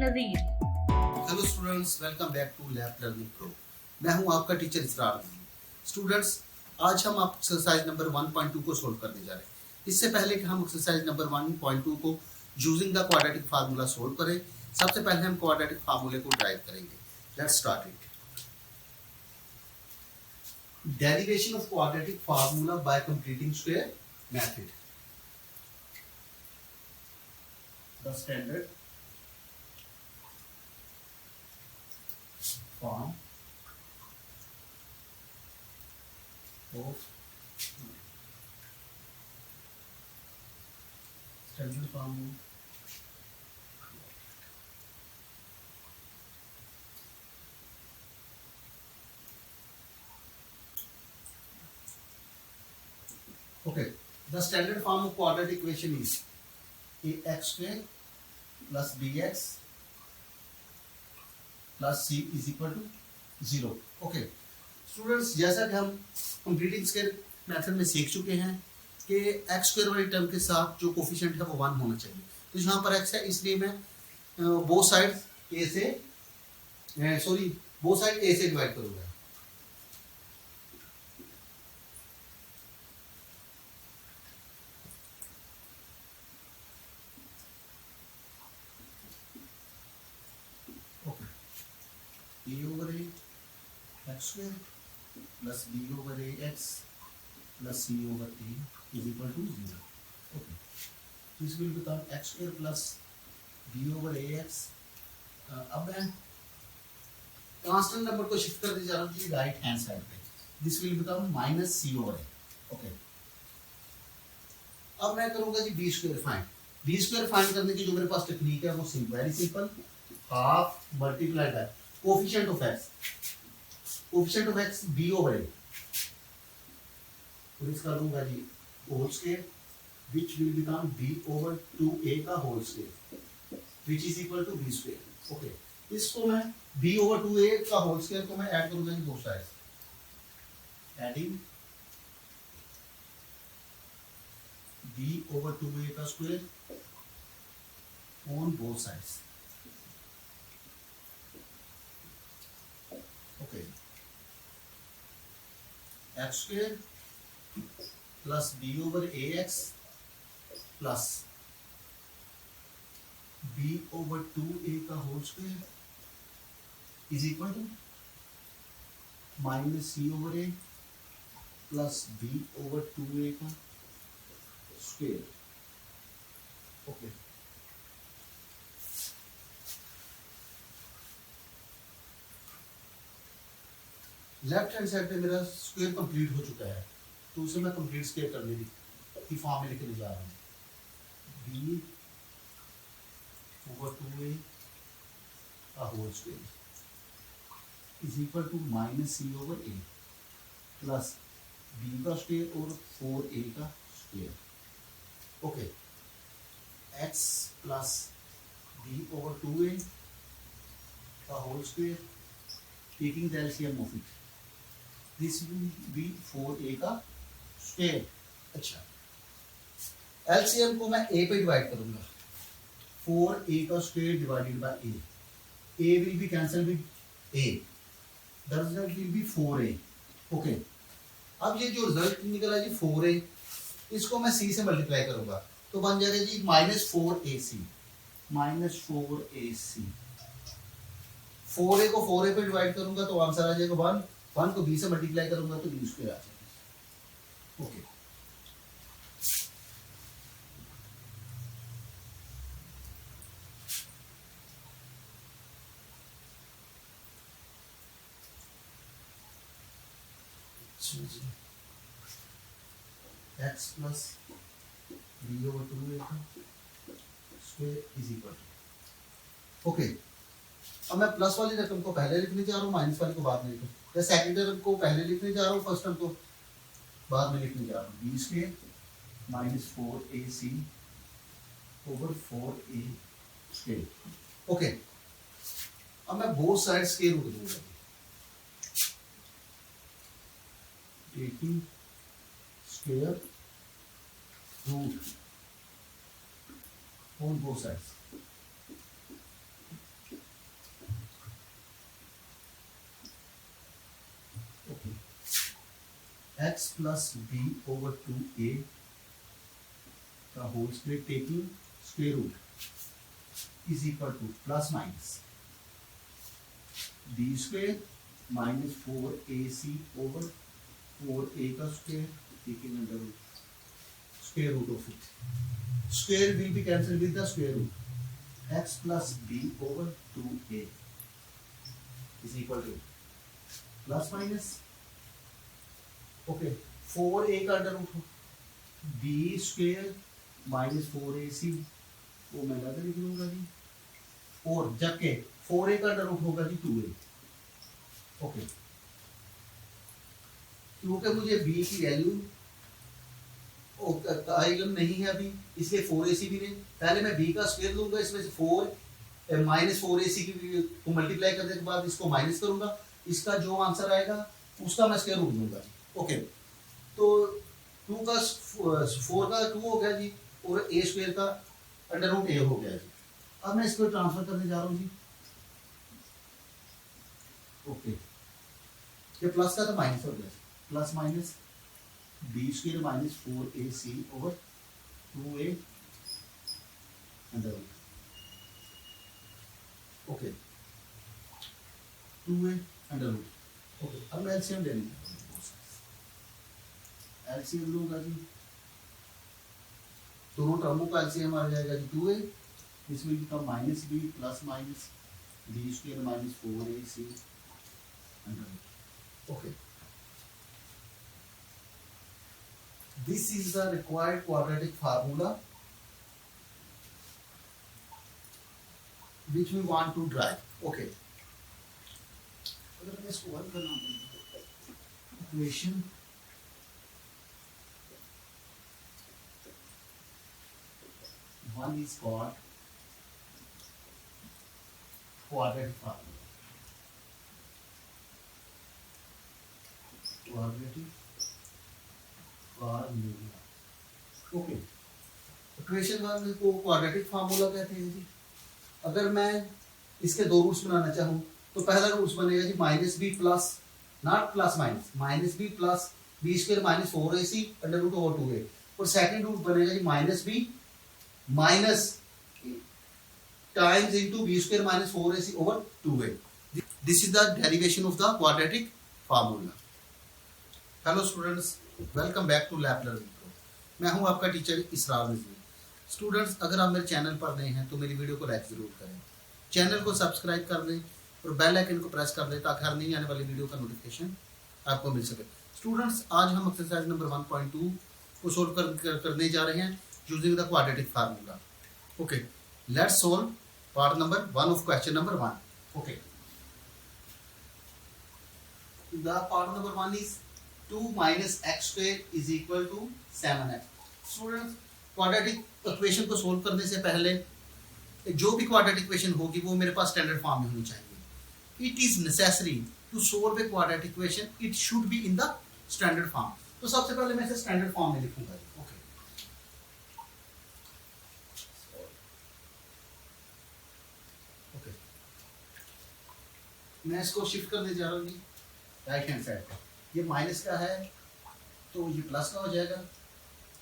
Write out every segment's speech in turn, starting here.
Nazeer. Hello students, welcome back to lab learning pro. मैं हूं आपका टीचर इसरार। Students, आज हम एक्सरसाइज नंबर 1.2 को सोल्व करने जा रहे हैं। इससे पहले कि हम एक्सरसाइज नंबर 1.2 को using the quadratic formula solve करें, सबसे पहले हम क्वाड्रेटिक फार्मूले को ड्राइव करेंगे। Let's start it. Derivation of quadratic formula by completing square method. The standard form of standard form okay, the standard form of quadratic equation is ax square plus bx plus C is equal to 0। Okay students, जैसा कि हम completing square method में सीख चुके हैं कि x square वाली term के साथ जो कोफिशिएंट है वो 1 होना चाहिए। तो यहाँ पर एक्स है, इसलिए मैं बोथ साइड ए से डिवाइड करूंगा। a over a x square plus b over a x plus c over a is equal to 0. Okay, this will become x square plus b over a x. अब मैं constant number को shift कर दे जा रहा हूँ right hand side पे। This will become minus C over A. Okay, अब मैं करूंगा जी B square find. B square find करने की जो मेरे पास टेक्निक है वो very simple, half multiply by coefficient of x b over a, तो इसका लूंगा जी whole square which will become b over 2a का whole square which is equal to b square। Okay, इसको मैं b over 2a का whole square को मैं ऐड करूंगा जी both sides, adding b over 2a का square on both sides. Okay, X square plus B over A X plus B over 2a का whole square is equal to minus C over A plus B over 2a का square. Okay, left hand side पे मेरा square complete हो चुका है, तो उसे मैं कंप्लीट स्क्वायर करने की फॉर्म में लिखने जा रहा हूँ। b ओवर 2a का whole square is equal to minus C over a plus b का स्क्वायर और 4a का square. Okay, x plus b over 2a का whole square taking the LCM of it, this will be 4a का square. अच्छा, LCM को मैं a पे divide करूंगा, 4a का square divided by a will be cancel with a, the result will be 4a। Okay, अब ये जो रिजल्ट निकला जी 4a, इसको मैं c से मल्टीप्लाई करूंगा तो बन जाएगा जी minus 4ac, minus 4ac। 4a को 4a पे डिवाइड करूंगा तो आंसर आ जाएगा 1, 1 को b से मल्टीप्लाई करूंगा तो b स्क्वायर आ जाएगा। Okay, x plus b over 2a का square is equal to. Okay, अब मैं प्लस वाली रकम को पहले लिखने जा रहा हूँ, माइनस वाली को बाद में लिखूँ, या सेकंड टर्म को पहले लिखने जा रहा हूँ, फर्स्ट टर्म को बाद में लिखने जा रहा हूँ। B square minus 4ac over 4a square. Okay, अब मैं बोथ साइड्स के रूट दूंगा, taking square root on both sides. x plus b over 2a the whole square taking square root is equal to plus minus b square minus 4ac over 4a का square taking under root square root of it. Square will be cancelled with the square root. X plus b over 2a is equal to plus minus okay 4a का under root b square minus 4ac वो मैं अलग लिख लूंगा जी और जबकि 4a का under root होगा जी 2a ओके क्योंकि मुझे b की वैल्यू आइगन नहीं है अभी इसलिए 4ac भी नहीं पहले मैं b का स्क्वायर लूंगा इसमें से 4 माइनस 4ac की को मल्टीप्लाई करने के बाद इसको माइनस करूंगा इसका जो आंसर आएगा उसका मैं स्क्वायर रूट लूंगा ओके तो 2 का 4 का 2 हो गया जी और a स्क्वायर का अंडर रूट a हो गया जी अब मैं इसको ट्रांसफर करने जा रहा हूँ जी ओके ये प्लस का तो माइनस हो गया plus minus b square minus 4ac over 2a under root okay 2a under root okay अब मैं एलसीएम ले लूंगा एलसीएम लूंगा जी दोनों टर्मों का एलसीएम आ जाएगा जी 2a इसमें become minus b plus minus b square minus 4ac under root okay this is the required quadratic formula which we want to derive okay अगर मैं इसको हल करना equation one is called quadratic formula okay equation one को quadratic formula कहते हैं जी अगर मैं इसके दो रूट्स बनाना चाहूँ तो पहला रूट्स बनेगा जी minus B plus not plus minus B plus B square minus 4ac under root over 2a और सेकंड रूट बनेगा जी minus B minus times into B square minus 4ac over 2a this is the derivation of the quadratic formula hello students welcome back to lab learning pro मैं हूं आपका teacher इसरार नज़ीर students अगर आप मेरे channel पर नए हैं तो मेरी वीडियो को लाइक ज़रूर करें चैनल को सब्सक्राइब कर लें और बेल आइकन को प्रेस कर लें ताकि हर नई आने वाली वीडियो का नोटिफिकेशन आपको मिल सके स्टूडेंट्स आज हम एक्सरसाइज नंबर 1.2 को सोल्व करने जा रहे हैं using the quadratic formula okay let's solve part number 1 of question number 1 okay the part number 1 is 2 minus x square is equal to 7x. Students quadratic equation को solve करने से पहले जो भी क्वाड्रेटिक इक्वेशन होगी वो मेरे पास स्टैंडर्ड फॉर्म में होनी चाहिए it is necessary to solve a quadratic equation it should be in the standard form तो सबसे पहले मैं इसे स्टैंडर्ड फॉर्म में लिखूंगा ओके ओके मैं इसको शिफ्ट करने जा रहा हूँ राइट हैंड साइड पर ये माइनस का है तो ये प्लस का हो जाएगा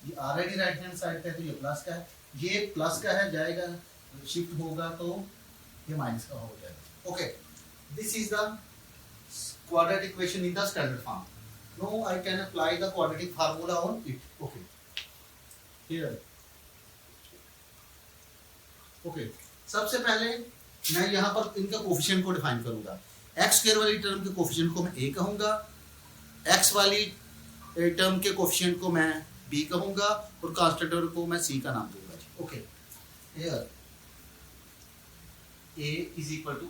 ये ऑलरेडी राइट हैंड साइड का है तो ये प्लस का है ये प्लस का है जाएगा शिफ्ट होगा तो ये माइनस का हो जाएगा okay this is the quadratic equation in the standard form no I can apply the quadratic formula on it okay here okay सबसे पहले मैं यहाँ पर इनका कोफिशिएंट को डिफाइन करूंगा एक्स स्क्वायर वाली टर्म के कोफिशिएंट को मैं a कहूंगा x वाली टर्म के कोफिशिएंट को मैं b कहूंगा और कांस्टेंट टर्म को मैं c का नाम दूंगा जी okay here a is equal to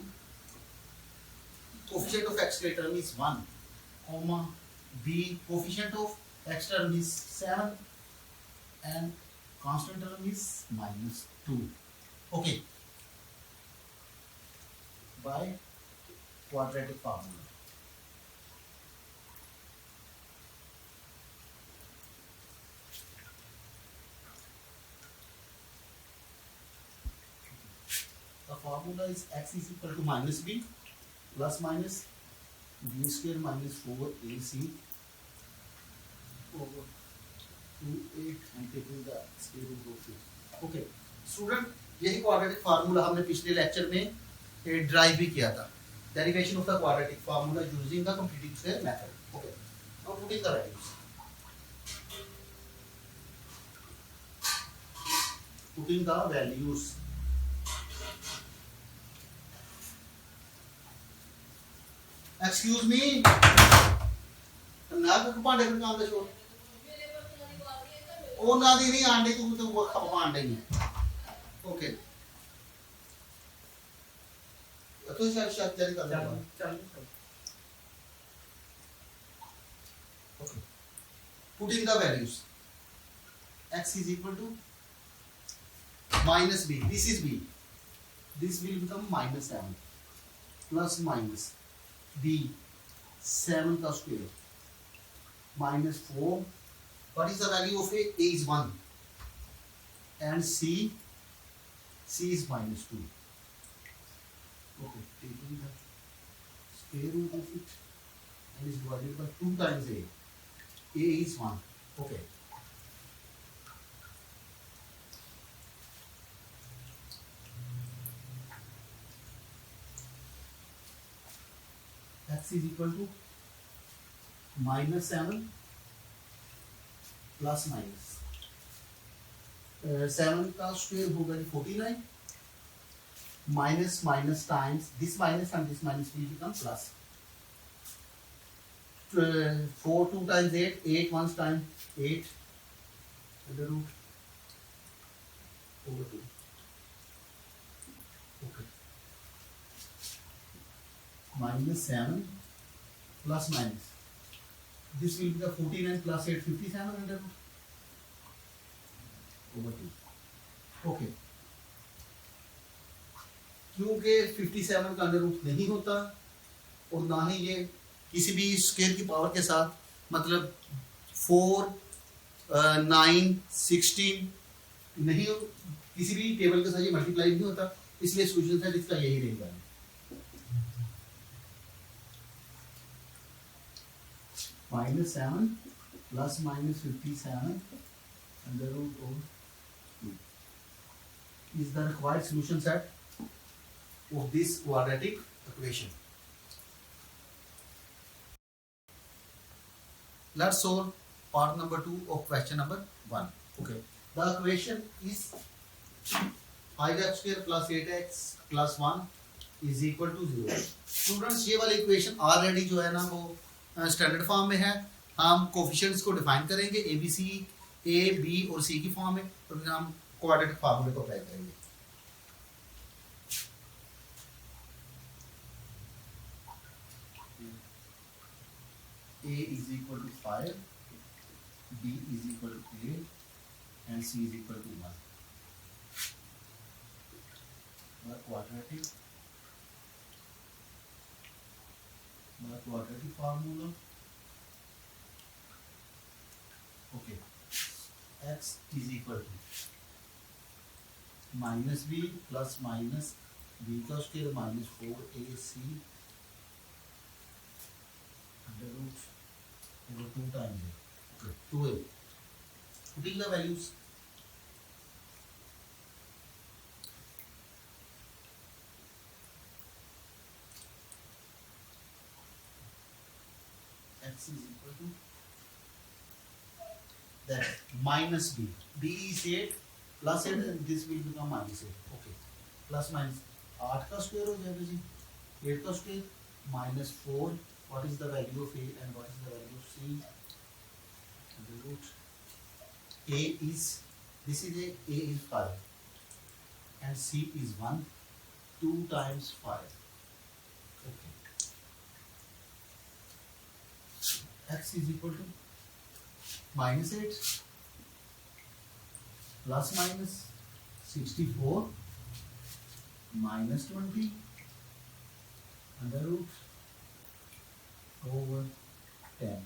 coefficient of x term is 1 comma b coefficient of x term is 7 and constant term is -2 okay by quadratic formula the formula is x is equal to minus b plus minus b square minus 4ac over 2a and taking the square root of it. Okay, student यही quadratic formula हमने पिछले lecture में drive भी किया था. Derivation of the quadratic formula using the completing square method. Okay, now putting the values. Putting the values. Excuse me. ना तो पांडे का काम दे छोड़. ओ ना दी नहीं आंडे तू वो खप पांडे नहीं. Okay. तो शायद जल्दी कर दो. Okay. Putting the values. X is equal to minus b. This is b. This will become minus 7 plus minus b 7 का square minus 4. What is the value of a? A is 1 and c is minus 2. Okay, taking the square root of it and is divided by 2 times a. A is 1. Okay. X is equal to minus 7 plus minus 7 का square होगा 49 minus minus times this minus and this minus will become plus 4 2 times 8 8 once times 8 under root over 2. Okay, minus 7 plus minus this will be the 49 plus 8 57 under root over 2. Okay, क्योंकि 57 का under root नहीं होता और ना ही ये किसी भी scale की पावर के साथ मतलब 4 9 16 नहीं किसी भी टेबल के साथ ये मल्टीप्लाई नहीं होता, इसलिए सॉल्यूशन सेट इसका यही रहेगा. minus 7 plus minus 57 under root of 2 is the required solution set of this quadratic equation. Let's solve part number 2 of question number 1. Okay, the equation is 5x square plus 8x plus 1 is equal to 0. Students, ये वाली equation already जो है ना वो standard form में है. हम coefficients को डिफाइन करेंगे A B C A B और सी की फॉर्म में, तो फिर हम क्वाड्रेटिक फार्मूले को अप्लाई करेंगे. A is equal to 5, B is equal to 8 and C is equal to 1. The quadratic formula. Okay, x is equal to minus b plus minus b का square minus 4ac under root over 2 times a. Okay, 2a. Putting the values. X is equal to that minus b. B is 8 plus 8 and this will become minus 8. Okay, plus minus 8 का square हो जाएगा जी, 8 का square minus 4. What is the value of a and what is the value of c? The root a is, this is a is 5 and c is 1. 2 times 5. Okay. X is equal to minus 8 plus minus 64 minus 20 under root over 10.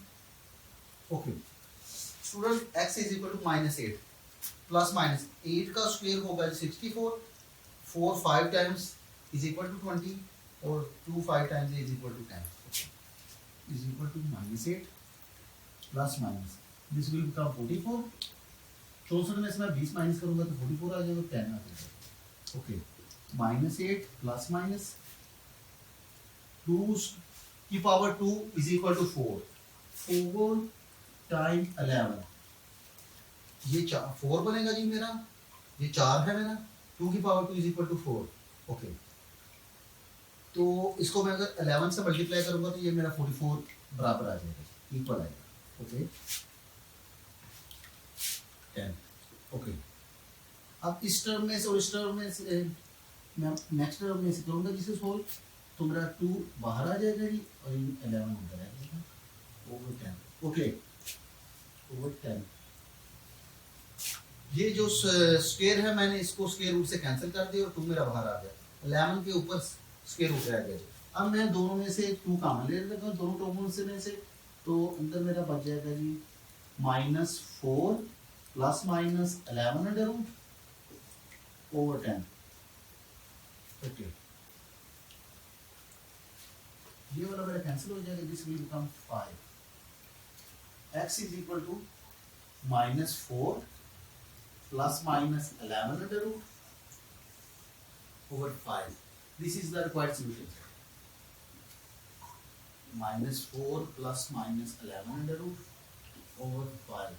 Okay, student, x is equal to minus 8 plus minus 8 का square होगा 64, 4 5 times is equal to 20 और 2 5 times is equal to 10. Okay, is equal to minus 8 plus minus this will become 44। 64 में से मैं 20 minus करूंगा तो 44 आ जाएगा, 10 आ जाएगा। ओके, -8 प्लस माइनस 2 की power 2 is equal to 4। 4 time 11, ये 4 बनेगा जी मेरा, ये 4 है मेरा, 2 की power 2 is equal to 4। Okay, तो इसको मैं अगर 11 से मल्टीप्लाई करूंगा तो ये मेरा 44 बराबर आ जाएगा, इक्वल आएगा। ओके 10। ओके, अब इस टर्म में से और इस टर्म में से मैं नेक्स्ट टर्म में से करूंगा जिसे सोल्व, तो मेरा 2 बाहर आ जाएगा जी और 11 अंदर आ जाएगा, ओवर 10। Okay, over 10। ये जो स्क्वायर है मैंने इसको स्क्वायर रूट से कैंसिल कर दिया और 2 मेरा बाहर आ गया, 11 के ऊपर स्क्वायर रूट रह गया। अब मैं दोनों में से 2 कॉमन ले लेता हूँ, दोनों टर्मों से में से, तो अंदर मेरा बच जाएगा जी -4 plus minus 11 under root over 10। Okay, ये वाला मेरा कैंसिल हो जाएगा, this will become 5। x is equal to -4 plus minus 11 under root over 5. This is the required solution. -4 plus minus 11 under root over 5.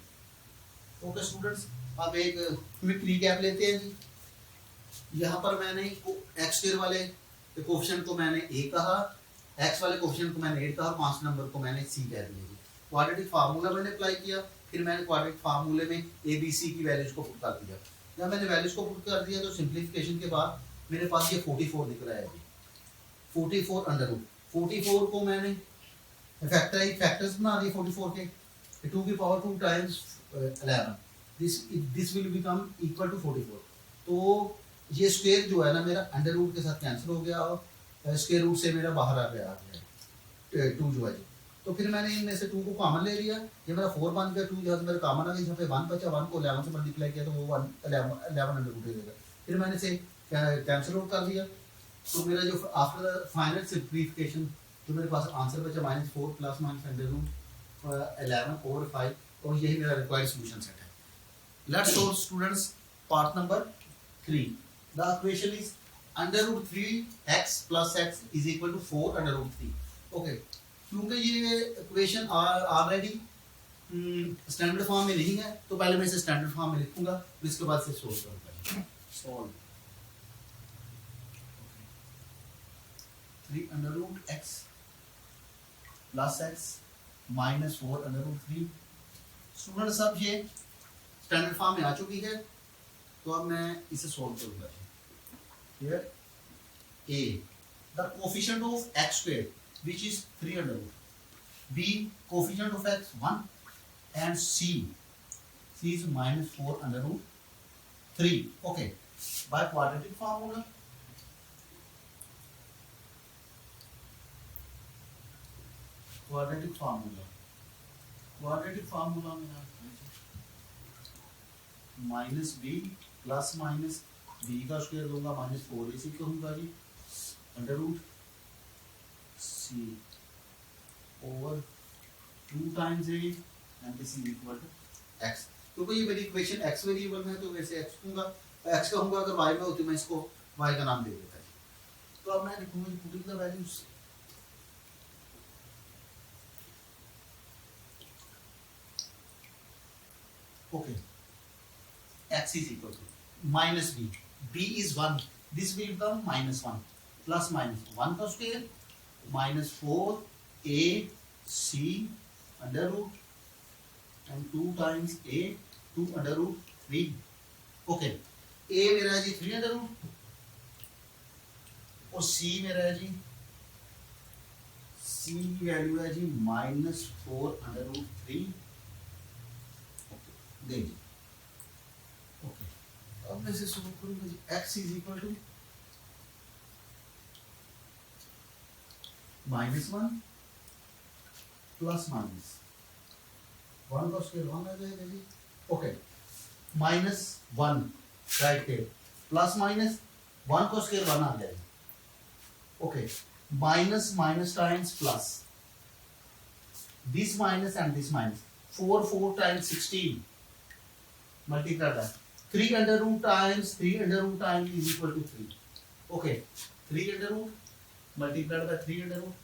Okay students, अब एक quick recap लेते हैं जी। यहाँ पर मैंने x स्क्वायर वाले कोफिशिएंट को मैंने a कहा, x वाले कोफिशिएंट को मैंने 8 कहा, 5 नंबर को मैंने c कह दिया। क्वाड्रेटिक फार्मूला मैंने अप्लाई किया, फिर मैंने क्वाड्रेटिक फार्मूले में a b c की वैल्यूज को पुट कर दिया। जब मैंने वैल्यूज को पुट कर दिया तो सिंप्लीफिकेशन के बाद मेरे पास ये 44 दिख रहा है जी, 44 अंडर रूट। 44 को मैंने फैक्टर्स बना दिए 44 के, 2 की power 2 times 11, this will become equal to 44। तो ये स्क्वायर जो है ना मेरा अंडर रूट के साथ कैंसिल हो गया और स्क्वायर रूट से मेरा बाहर आ गया 2 जो है जी। तो फिर मैंने इनमें से 2 को कॉमन ले लिया, ये मेरा 4 बन गया, 2 जो मेरा कॉमन आ गया, जहाँ पे 1 बचा, 1 को 11 से मल्टीप्लाई किया तो वो 11 अंडर रूट देगा। फिर मैंने से कैंसिल आउट कर दिया, तो मेरा जो आफ्टर फाइनल सिंप्लीफिकेशन जो मेरे पास आंसर बचा -4 plus minus under root 11 over 5, और यही मेरा रिक्वायर्ड सॉल्यूशन सेट है। Let's solve students part number 3। The equation is under root 3x plus x is equal to 4 under root 3। Okay, क्योंकि ये equation already standard form में नहीं है, तो पहले मैं इसे स्टैंडर्ड फॉर्म में लिखूंगा, फिर इसके बाद से सोल्व करूंगा। Solve 3 under root x plus x minus 4 under root 3। Student सब ये स्टैंडर्ड फॉर्म में आ चुकी है, तो अब मैं इसे सॉल्व करूंगा। Here a the coefficient of x square which is 3 under root, b coefficient of x 1 and c is -4 under root 3. Okay, by quadratic formula में minus B plus minus B का स्क्वायर दूंगा, -4 इसी कहूंगा जी, under root C over 2 times A and this is equal to x। क्योंकि ये मेरी equation x variable में है तो वैसे x कहूंगा, x कहूंगा, अगर y में होती मैं इसको y का नाम दे देता जी। तो अब मैं लिखूंगा putting the values. Okay, x is equal to minus b, b is 1, this will become -1 plus minus 1 का square -4 a c under root and 2 times a 2 under root 3। Okay, a मेरा है जी 3 under root और c मेरा है जी, c की value है जी -4 under root 3। देखिए, okay, अब मैं इसे सॉल्व करूंगा जी। x is equal to -1 plus minus 1 का स्क्वायर 1 आ जाएगा जी। ओके, -1 राइट पे प्लस माइनस 1 का स्क्वायर 1 आ जाएगा। Okay, minus minus times plus, this minus and this minus, 4 times 16 multiplied by 3 under root times 3 under root times is equal to 3. Okay, 3 under root multiplied by 3 under root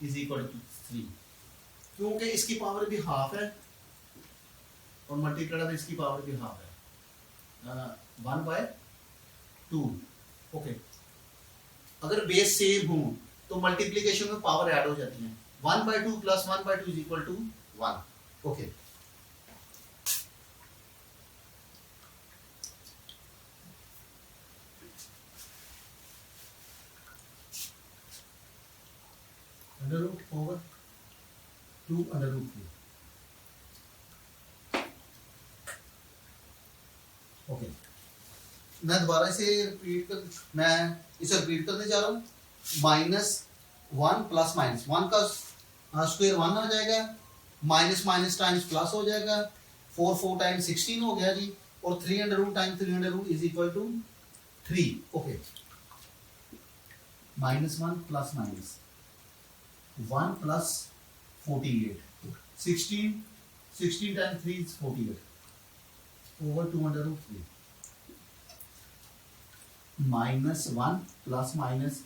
is equal to 3. क्योंकि इसकी power भी half है और multiplied by इसकी power भी half है, 1/2. Okay, अगर base same हो तो मल्टीप्लिकेशन में पावर ऐड हो जाती है. 1/2 plus 1/2 is equal to 1. Okay, under root over 2 under root 3. Okay, मैं दोबारा इसे रिपीट करने जा रहा हूँ. -1 प्लस माइनस 1 का स्क्वायर 1 आ जाएगा, माइनस माइनस टाइम्स प्लस हो जाएगा, 4 टाइम्स 16 हो गया जी, और 3 under root times 3 under root is equal to 3. Okay, -1 plus minus 1 plus 48, 16 times 3 is 48 over 2 under root 3. -1 plus minus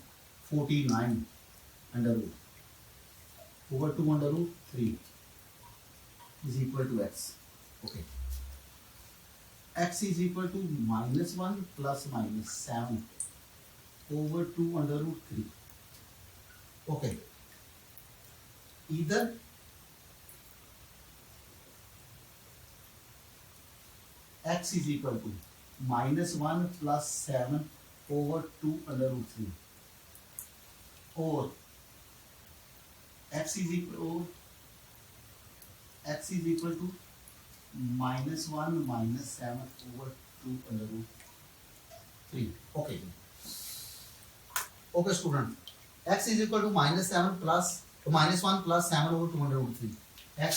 49 under root over 2 under root 3 is equal to x. Okay. X is equal to -1 plus minus 7 over 2 under root 3. Okay. Either x is equal to -1 plus 7 over 2 under root 3, or x is equal to -1 minus 7 over 2 under root 3. Okay. Okay, student. X is equal to -1 plus 7 over 2 under root 3. X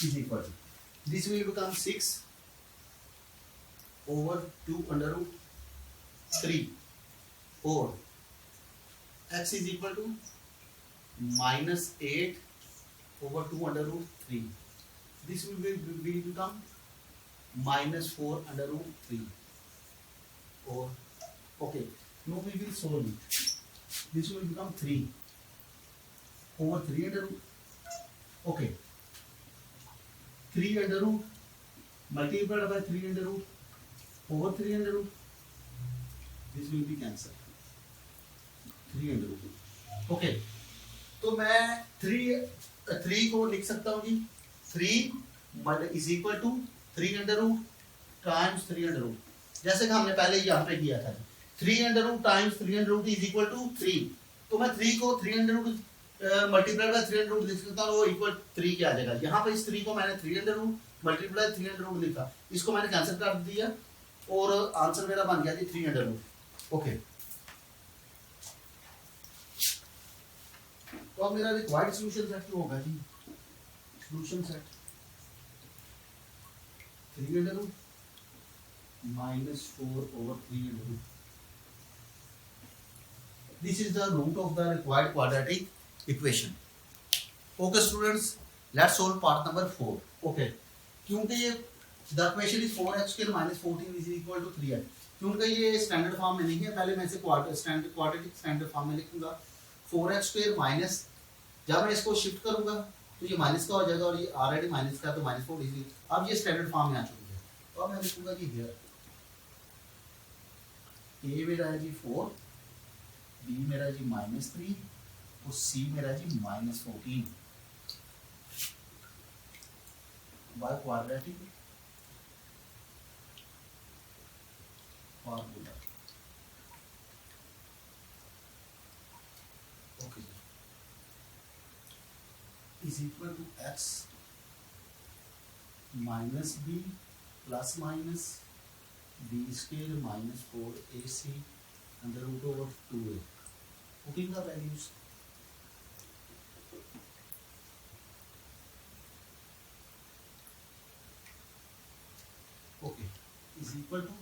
is equal to, this will become 6 over 2 under root 3, or x is equal to -8 over 2 under root 3. This will become -4 under root 3, or okay, now we will solve it. This will become 3 over 3 under root. Okay, 3 under root multiplied by 3 under root over 3 under root, this will be cancelled. 3 under root. Okay, तो मैं 3 को लिख सकता हूँ जी, 3 is equal to 3 under root times 3 under root, जैसे कि हमने पहले यहाँ पे किया था. 3 under root times 3 under root is equal to 3. तो मैं 3 को 3 under root multiplied by 3 under root लिख सकता हूँ, वो इक्वल 3 क्या आ जाएगा. यहाँ पे इस 3 को मैंने 3 under root multiply 3 under root लिखा, इसको मैंने कैंसिल कर दिया और आंसर मेरा बन गया जी 3 अंडर रूट. ओके, तो अब मेरा रिक्वायर्ड सॉल्यूशन सेट क्या होगा जी. Solution set 3 under root -4 over 3 under root. This is the root of the required quadratic equation. Okay students, let's solve part number 4. Okay, क्योंकि ये the equation is 4x square minus 14 is equal to 3x. क्योंकि ये standard form में नहीं है, पहले मैं इसे क्वाड्रेटिक स्टैंडर्ड फॉर्म में लिखूंगा. 4x स्क्वायर माइनस, जब मैं इसको शिफ्ट करूंगा तो ये माइनस का हो जाएगा और ये ऑलरेडी माइनस का, तो -4 इजी. अब ये स्टैंडर्ड फॉर्म में आ चुकी है, तो अब मैं लिखूंगा कि हियर a मेरा है जी 4, b मेरा जी -3 और c मेरा जी -14 by quadratic formula. Okay, is equal to x minus b plus minus b square minus 4ac under root over 2a. Putting the values. Okay, is equal to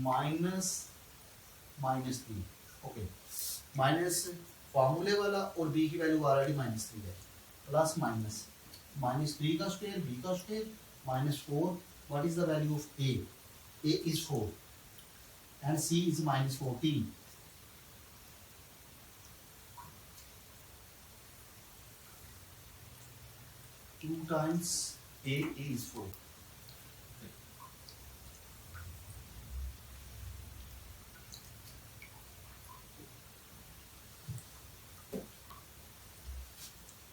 -3. Okay, minus फार्मूले वाला और b की value already -3 है, plus minus -3 का square, b का square, -4. What is the value of a? A is 4 and c is -14. 2 times a is 4.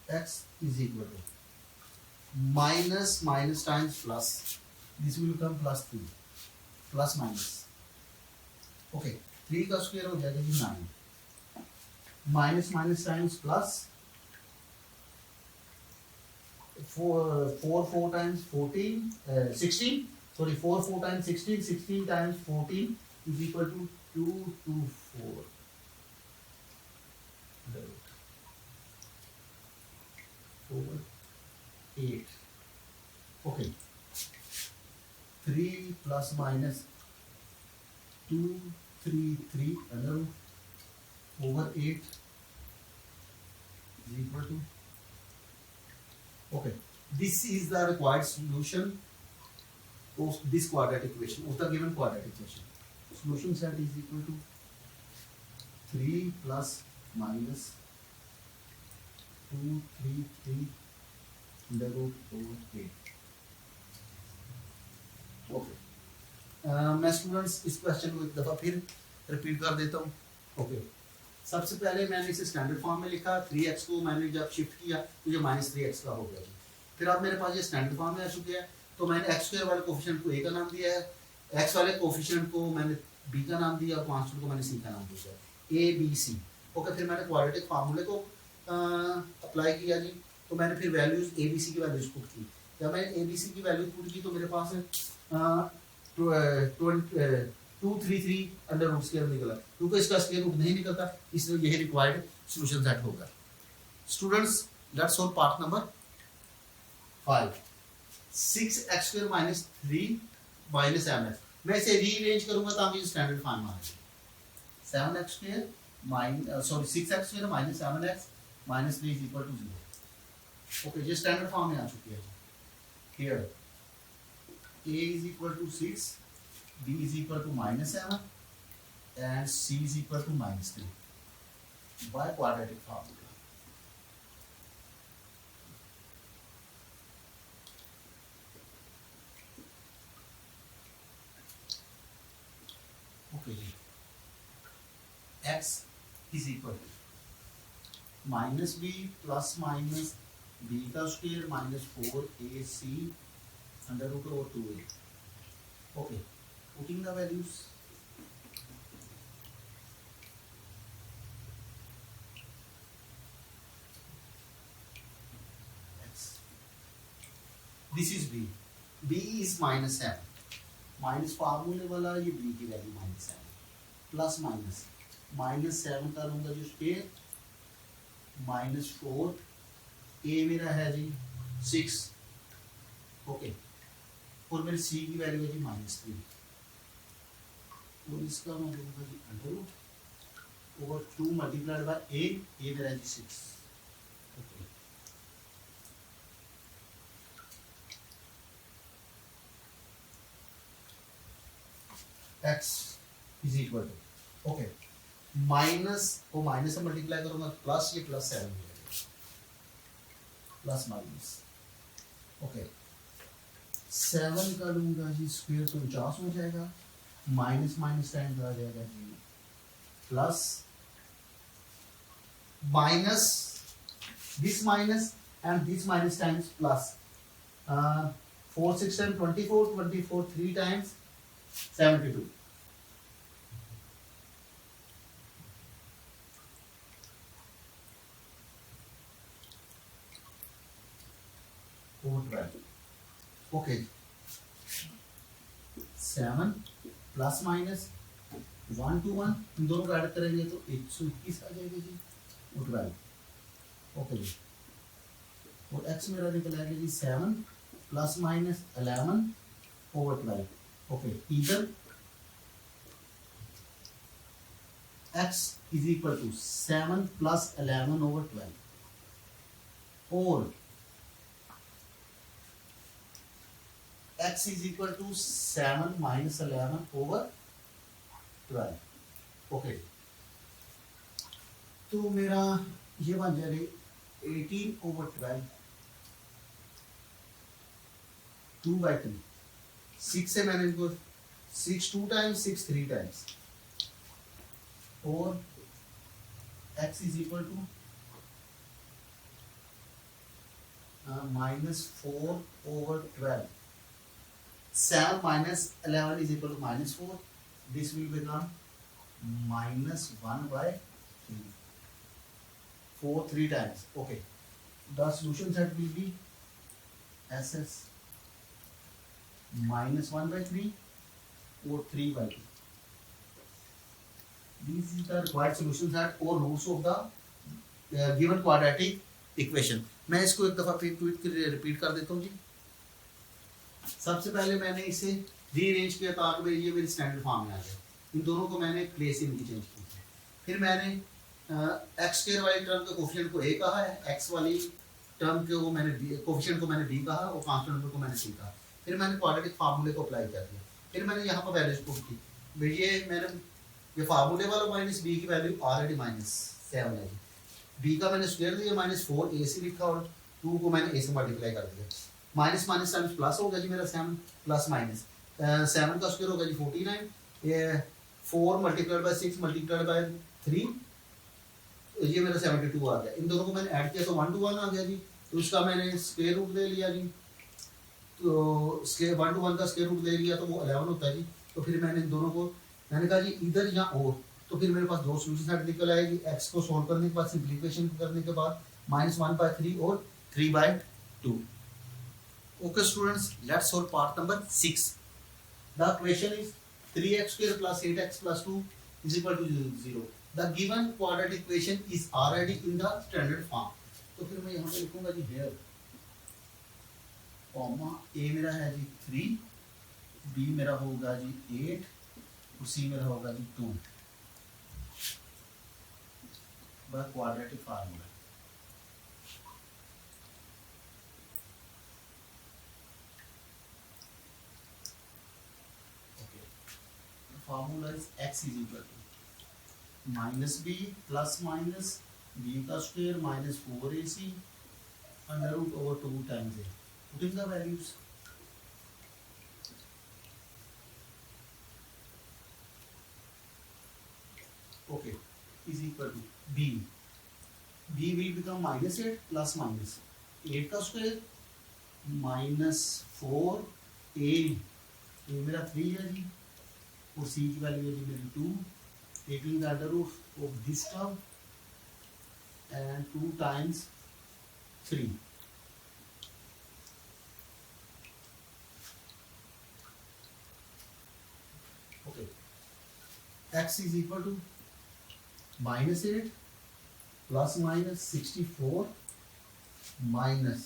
X is equal to minus times plus. This will become +3. Plus minus. Okay. 3 का square हो जाएगा जी 9. Minus times plus. 4 times 14. 16. Sorry, 4 times 16. 16 times 14 is equal to 224. Over 8. Okay. 3 plus minus 2, 3, 3 under over 8 is equal to. Okay. This is the required solution of this quadratic equation, of the given quadratic equation. Solution set is equal to 3 plus minus 2, 3, 3 under root over 8. Okay. मैं students इस question को एक दफ़ा फिर repeat कर देता हूँ. Okay. सबसे पहले मैंने इसे स्टैंडर्ड फॉर्म में लिखा. 3x को मैंने जब शिफ्ट किया तो ये -3x का हो गया. फिर अब मेरे पास ये स्टैंडर्ड फॉर्म में आ चुके हैं तो मैंने x स्क्वायर वाले कोफिशिएंट को a का नाम दिया है, x वाले कोफिशिएंट को मैंने b का नाम दिया और कांस्टेंट को मैंने c का नाम दिया है, a b c. ओके. फिर मैंने क्वाड्रेटिक फार्मूले को अप्लाई किया जी. तो मैंने फिर वैल्यूज a b c की वैल्यूज पुट की. जब मैंने a b c की वैल्यूज पुट की तो मेरे पास 233 अंडर रूट स्क्वायर निकला. क्योंकि इसका स्क्वायर रूट नहीं निकलता इसलिए यही रिक्वायर्ड सॉल्यूशन सेट होगा. Students, let's solve part number 5. 6x square minus 3 minus mx. मैं इसे रीअरेंज करूंगा ताकि स्टैंडर्ड फॉर्म आ जाए. 7x square minus 6x square minus 7x minus 3 is equal to 0. Okay. ये स्टैंडर्ड फॉर्म में आ चुकी है. Here a is equal to 6, b is equal to -7 and c is equal to -3 by quadratic formula. Okay, x is equal to -b plus minus b का square minus 4ac under root over 2a. Okay, putting the values. X. This is b. b is -7. Minus फार्मूले वाला ये b की value -7 plus -7 का लूंगा जो square -4 a मेरा है जी 6. ओके. और मेरे c की वैल्यू है जी -3 और इसका मैं लूंगा जी under root over 2 multiplied by a मेरा है जी 6. Okay. x is equal to. Okay. Minus को माइनस से मल्टीप्लाई करूंगा प्लस ये +7 हो जाएगा प्लस माइनस. ओके. 7 का लूंगा जी स्क्वायर तो 50 हो जाएगा. माइनस टाइम आ जाएगा जी plus minus this minus times plus 4 6 time 24 3 times 72. Okay. 7 plus minus 1 to 1 इन दोनों का ऐड करेंगे तो 121 आ जाएगी जी और 12. ओके जी. और x मेरा निकल आएगा जी 7 प्लस माइनस 11 ओवर 12. ओके. इधर x is equal to 7 plus 11 over 12 और x is equal to 7 minus 11 over 12। Okay, तो मेरा ये बन जाएगा 18 ओवर 12, 2/3। 6 से मैंने इनको 6 2 टाइम्स, 6 3 टाइम्स, और x is equal to -4 over 12. 7 minus 11 is equal to -4. This will become -1/3. 4 3 times. Okay. The solution set will be SS -1/3 or 3/2. This is the required solution set or roots of the given quadratic equation. मैं इसको एक दफा repeat कर देता हूँ जी। सबसे पहले मैंने इसे रीअरेंज किया ताकि ये मेरी स्टैंडर्ड फॉर्म में आ जाए। इन दोनों को मैंने प्लेस इनकी चेंज की। फिर मैंने एक्स स्क्वायर वाली टर्म के कोफिशिएंट को a कहा है, एक्स वाली टर्म के मैंने कोफिशिएंट को मैंने b कहा और कांस्टेंट नंबर को मैंने c कहा। फिर मैंने क्वाड्रेटिक फार्मूले को अप्लाई कर दिया। फिर मैंने यहाँ पर वैल्यूज पुट की। ये मैंने ये फार्मूले वाला माइनस b की वैल्यू ऑलरेडी -7 है। b का मैंने स्क्वायर दिया -4 ac लिखा और 2 को मैंने a से मल्टीप्लाई कर दिया। माइनस माइनस टाइम्स प्लस होगा जी मेरा 7 प्लस माइनस 7 का स्क्वायर होगा जी 49। ये 4 मल्टीप्लाइड बाय 6 मल्टीप्लाइड बाय 3, ये मेरा 72 आ गया। इन दोनों को मैंने ऐड किया तो 1 to 1 आ गया जी। तो उसका मैंने स्क्वायर रूट ले लिया जी। तो स्क्वायर 1 to 1 का स्क्वायर रूट ले लिया तो वो 11 होता है जी। तो फिर मैंने इन दोनों को मैंने कहा जी इधर या और, तो फिर मेरे पास दो सॉल्यूशन सेट निकल आएगी। x को सॉल्व करने के बाद सिंपलीफिकेशन करने के बाद -1/3 और 3/2। Okay students, let's solve part number 6। The question is 3x² + 8x + 2 = 0। The given quadratic equation is already in the standard form. तो फिर मैं यहाँ पे लिखूंगा जी हियर कॉमा a मेरा है जी 3, b मेरा होगा जी 8 और c मेरा होगा जी 2 by quadratic formula। Okay, the formula is x is equal to -b plus minus b का square minus 4ac under root over 2 times a। Putting the values, okay, is equal to b will become -8 plus minus 8 का square -4a, ये मेरा 3 है जी और c की value है जी मेरी 2, taking the under root of this term and 2 times 3। okay, x is equal to -8 plus minus 64 minus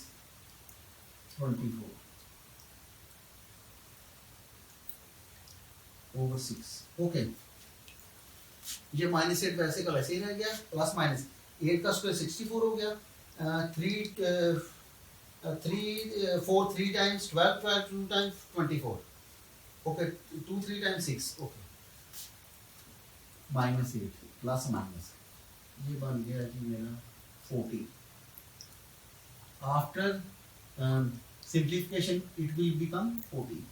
24 over 6। Okay, ये -8 वैसे का वैसे ही रह गया, प्लस माइनस 8 का स्क्वायर 64 हो गया, 4 3 times 12 12 2 times 24। Okay, 2 3 times 6। Okay, -8 plus minus ये बन गया जी मेरा 40। After simplification it will become 40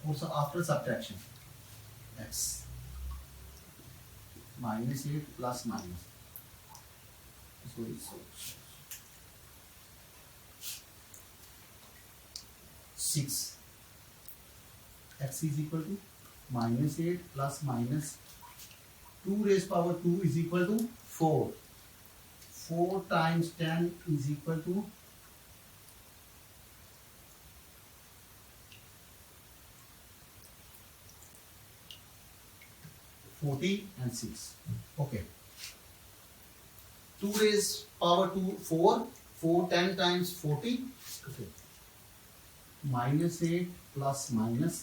और after subtraction x -8 plus minus 6 x is equal to -8 plus minus 2 raised power 2 is equal to 4। 4 times 10 is equal to 40 and 6। okay, 2 raised power 2 4 4 10 times 40। okay, -8 plus minus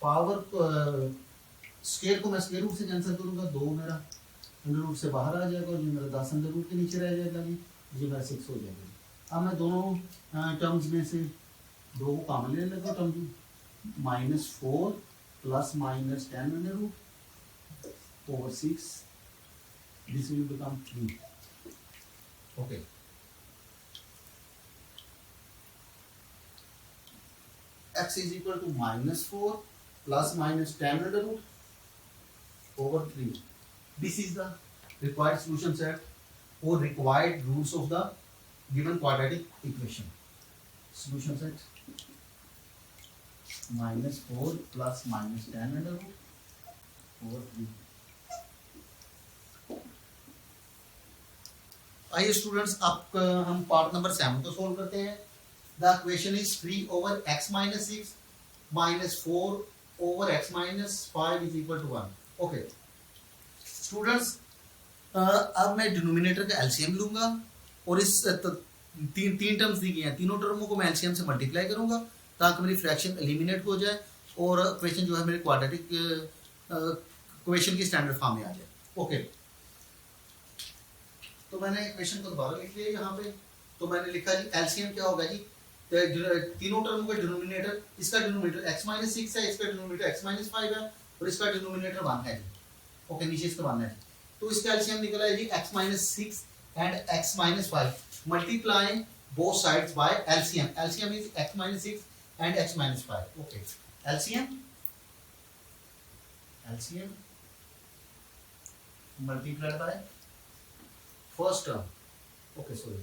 power square को मैं square root से cancel करूंगा, 2 मेरा under root से बाहर आ जाएगा और ये मेरा 10 अंडर रूट के नीचे रह जाएगा जी, ये मेरा 6 हो जाएगा। अब मैं दोनों टर्म्स में से दो को कॉमन लेने लगा term two -4 plus -10 under root over 6. This will become 3. Okay. X is equal to -4 plus -10 under root over 3. This is the required solution set or required roots of the given quadratic equation. Solution set -4 plus -10 under root over 3. आइए students, अब हम part number 7 को solve करते हैं. The equation is 3 over x minus 6 minus 4 over x minus 5 is equal to 1. Okay students, अब मैं denominator का LCM लूंगा और इस तीन टर्म्स दी गई हैं, तीनों टर्मों को मैं एलसीएम से मल्टीप्लाई करूंगा ताकि मेरी फ्रैक्शन एलिमिनेट हो जाए और इक्वेशन जो है मेरे क्वाड्रेटिक इक्वेशन की स्टैंडर्ड फॉर्म में आ जाए. ओके तो मैंने इक्वेशन को दोबारा लिख लिया यहाँ पे. तो मैंने लिखा जी एलसीएम क्या होगा जी, तीनों टर्म का डिनोमिनेटर, इसका डिनोमिनेटर x minus 6 है, इसका डिनोमिनेटर x minus 5 है और इसका डिनोमिनेटर 1 है जी. ओके नीचे इसका 1 है. तो इसका एलसीएम निकला है जी x minus 6 and x minus 5 multiply both sides by LCM. LCM is x minus 6 and x minus 5. Okay. LCM multiplied by first term. Okay, sorry.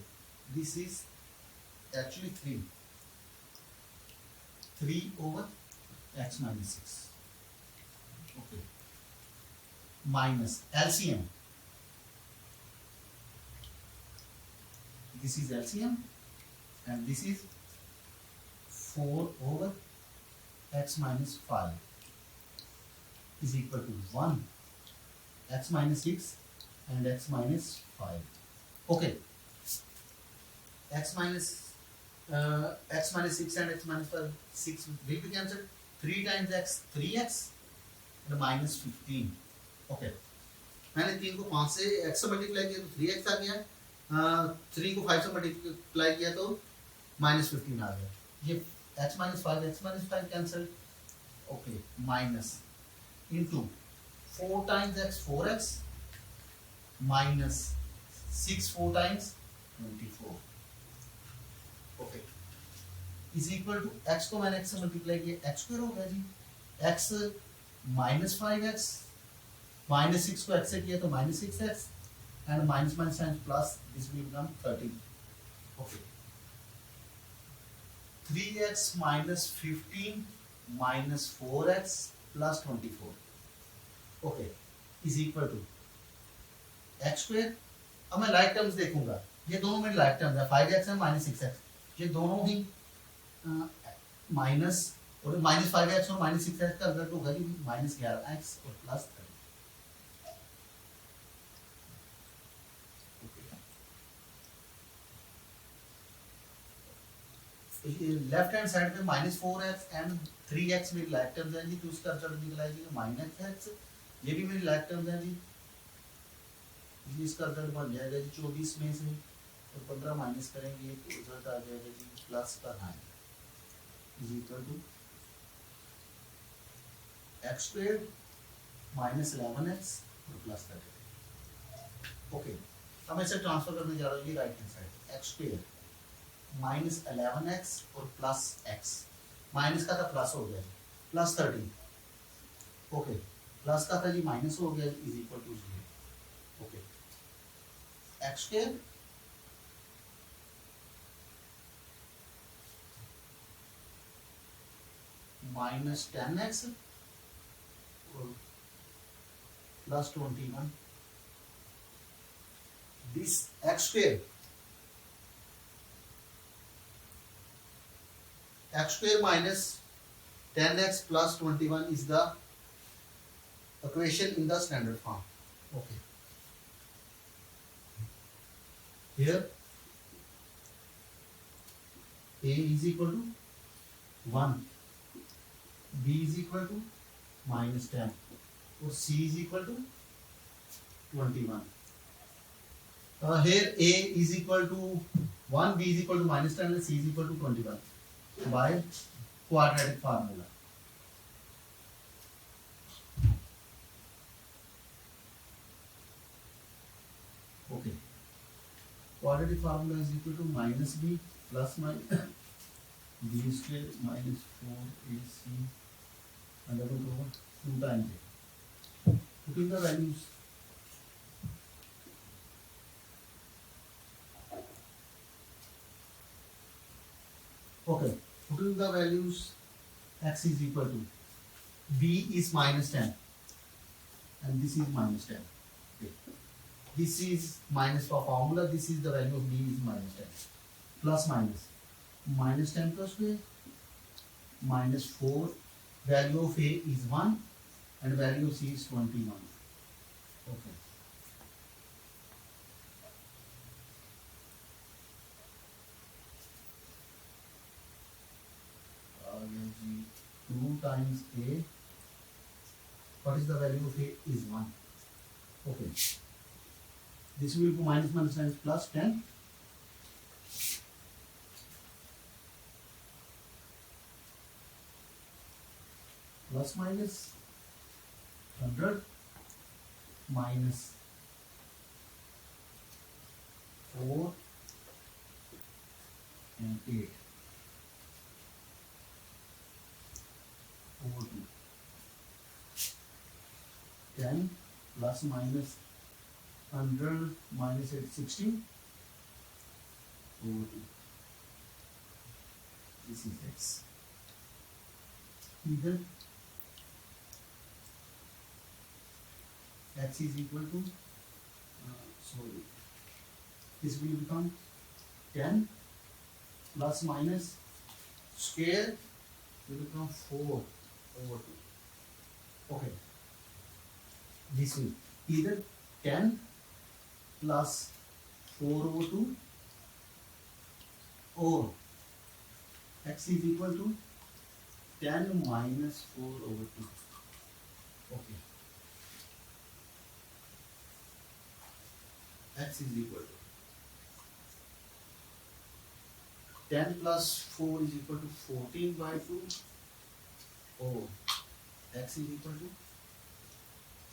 This is actually 3 over x minus 6. Okay. Minus LCM. This is LCM and this is 4 over x minus 5 is equal to 1 x minus 6 and x minus 5. Okay. X minus 6 and x minus 5, 6 will be cancelled. 3 times x 3x and minus 15. Okay. मैंने 3 को 5 से x से multiply किया तो 3x आ गया. 3 को 5 से multiply किया तो minus 15 आ गया. ये x minus 5 कैंसल. Okay minus into 4 times x 4x minus 6 4 times 24. Okay is equal to x को मैंने x से मल्टीप्लाई किया, x स्क्वायर हो गया जी. x minus 5x minus 6 को x से किया तो minus 6x and minus times plus this will become 13. Okay. 3x minus 15 minus 4x plus 24. Okay. Is equal to x square. अब मैं लाइक टर्म्स देखूंगा, ये दोनों मेरे लाइक टर्म्स है, 5x और minus 6x. ये दोनों ही माइनस और minus 5x और minus 6x का रिजल्ट होगा जी minus 11x और plus 30. लेफ्ट हैंड साइड पे -4x एंड 3x मेरी लाइक टर्म्स हैं जी, तो उसका रिजल्ट निकला है जी -x. ये भी मेरी लाइक टर्म्स हैं जी, इसका रिजल्ट बन जाएगा जी 24 में से तो 15 माइनस करेंगे तो रिजल्ट आ जाएगा जी प्लस का 9 is equal to x square minus 11x और प्लस 30. ओके अब मैं इसे ट्रांसफर करने जा रहा हूँ ये right hand side. x square minus 11x और प्लस x, माइनस का था प्लस हो गया प्लस 30. ओके प्लस का था जी माइनस हो गया is equal to 0. Okay x square minus 10x और plus 21. This x square x square minus 10x plus 21 is the equation in the standard form. Okay. Here a is equal to 1, b is equal to minus 10 or c is equal to 21. Here a is equal to 1, b is equal to minus 10 and c is equal to 21. By quadratic formula. Okay, quadratic formula is equal to minus b plus minus b square minus 4ac under root over 2 times a. Putting the values, okay, putting the values, x is equal to b is minus 10 and this is minus 10. Okay. This is minus for formula, this is the value of b is minus 10. Plus minus, minus 10 plus b, minus 4, value of a is 1 and value of c is 21. Okay. G 2 times a, what is the value of a is 1. Okay. This will be minus minus times plus 10. Plus minus 100 minus 4 and 8 over 2. 10 plus minus 100 minus 8, 16 over 2. This is x. Either x is equal to, sorry, this will become 10 plus minus square will become 4 over 2. Okay. This will either 10 plus 4 over 2 or x is equal to 10 minus 4 over 2. Okay. X is equal to 10 plus 4 is equal to 14 by 2 or x is equal to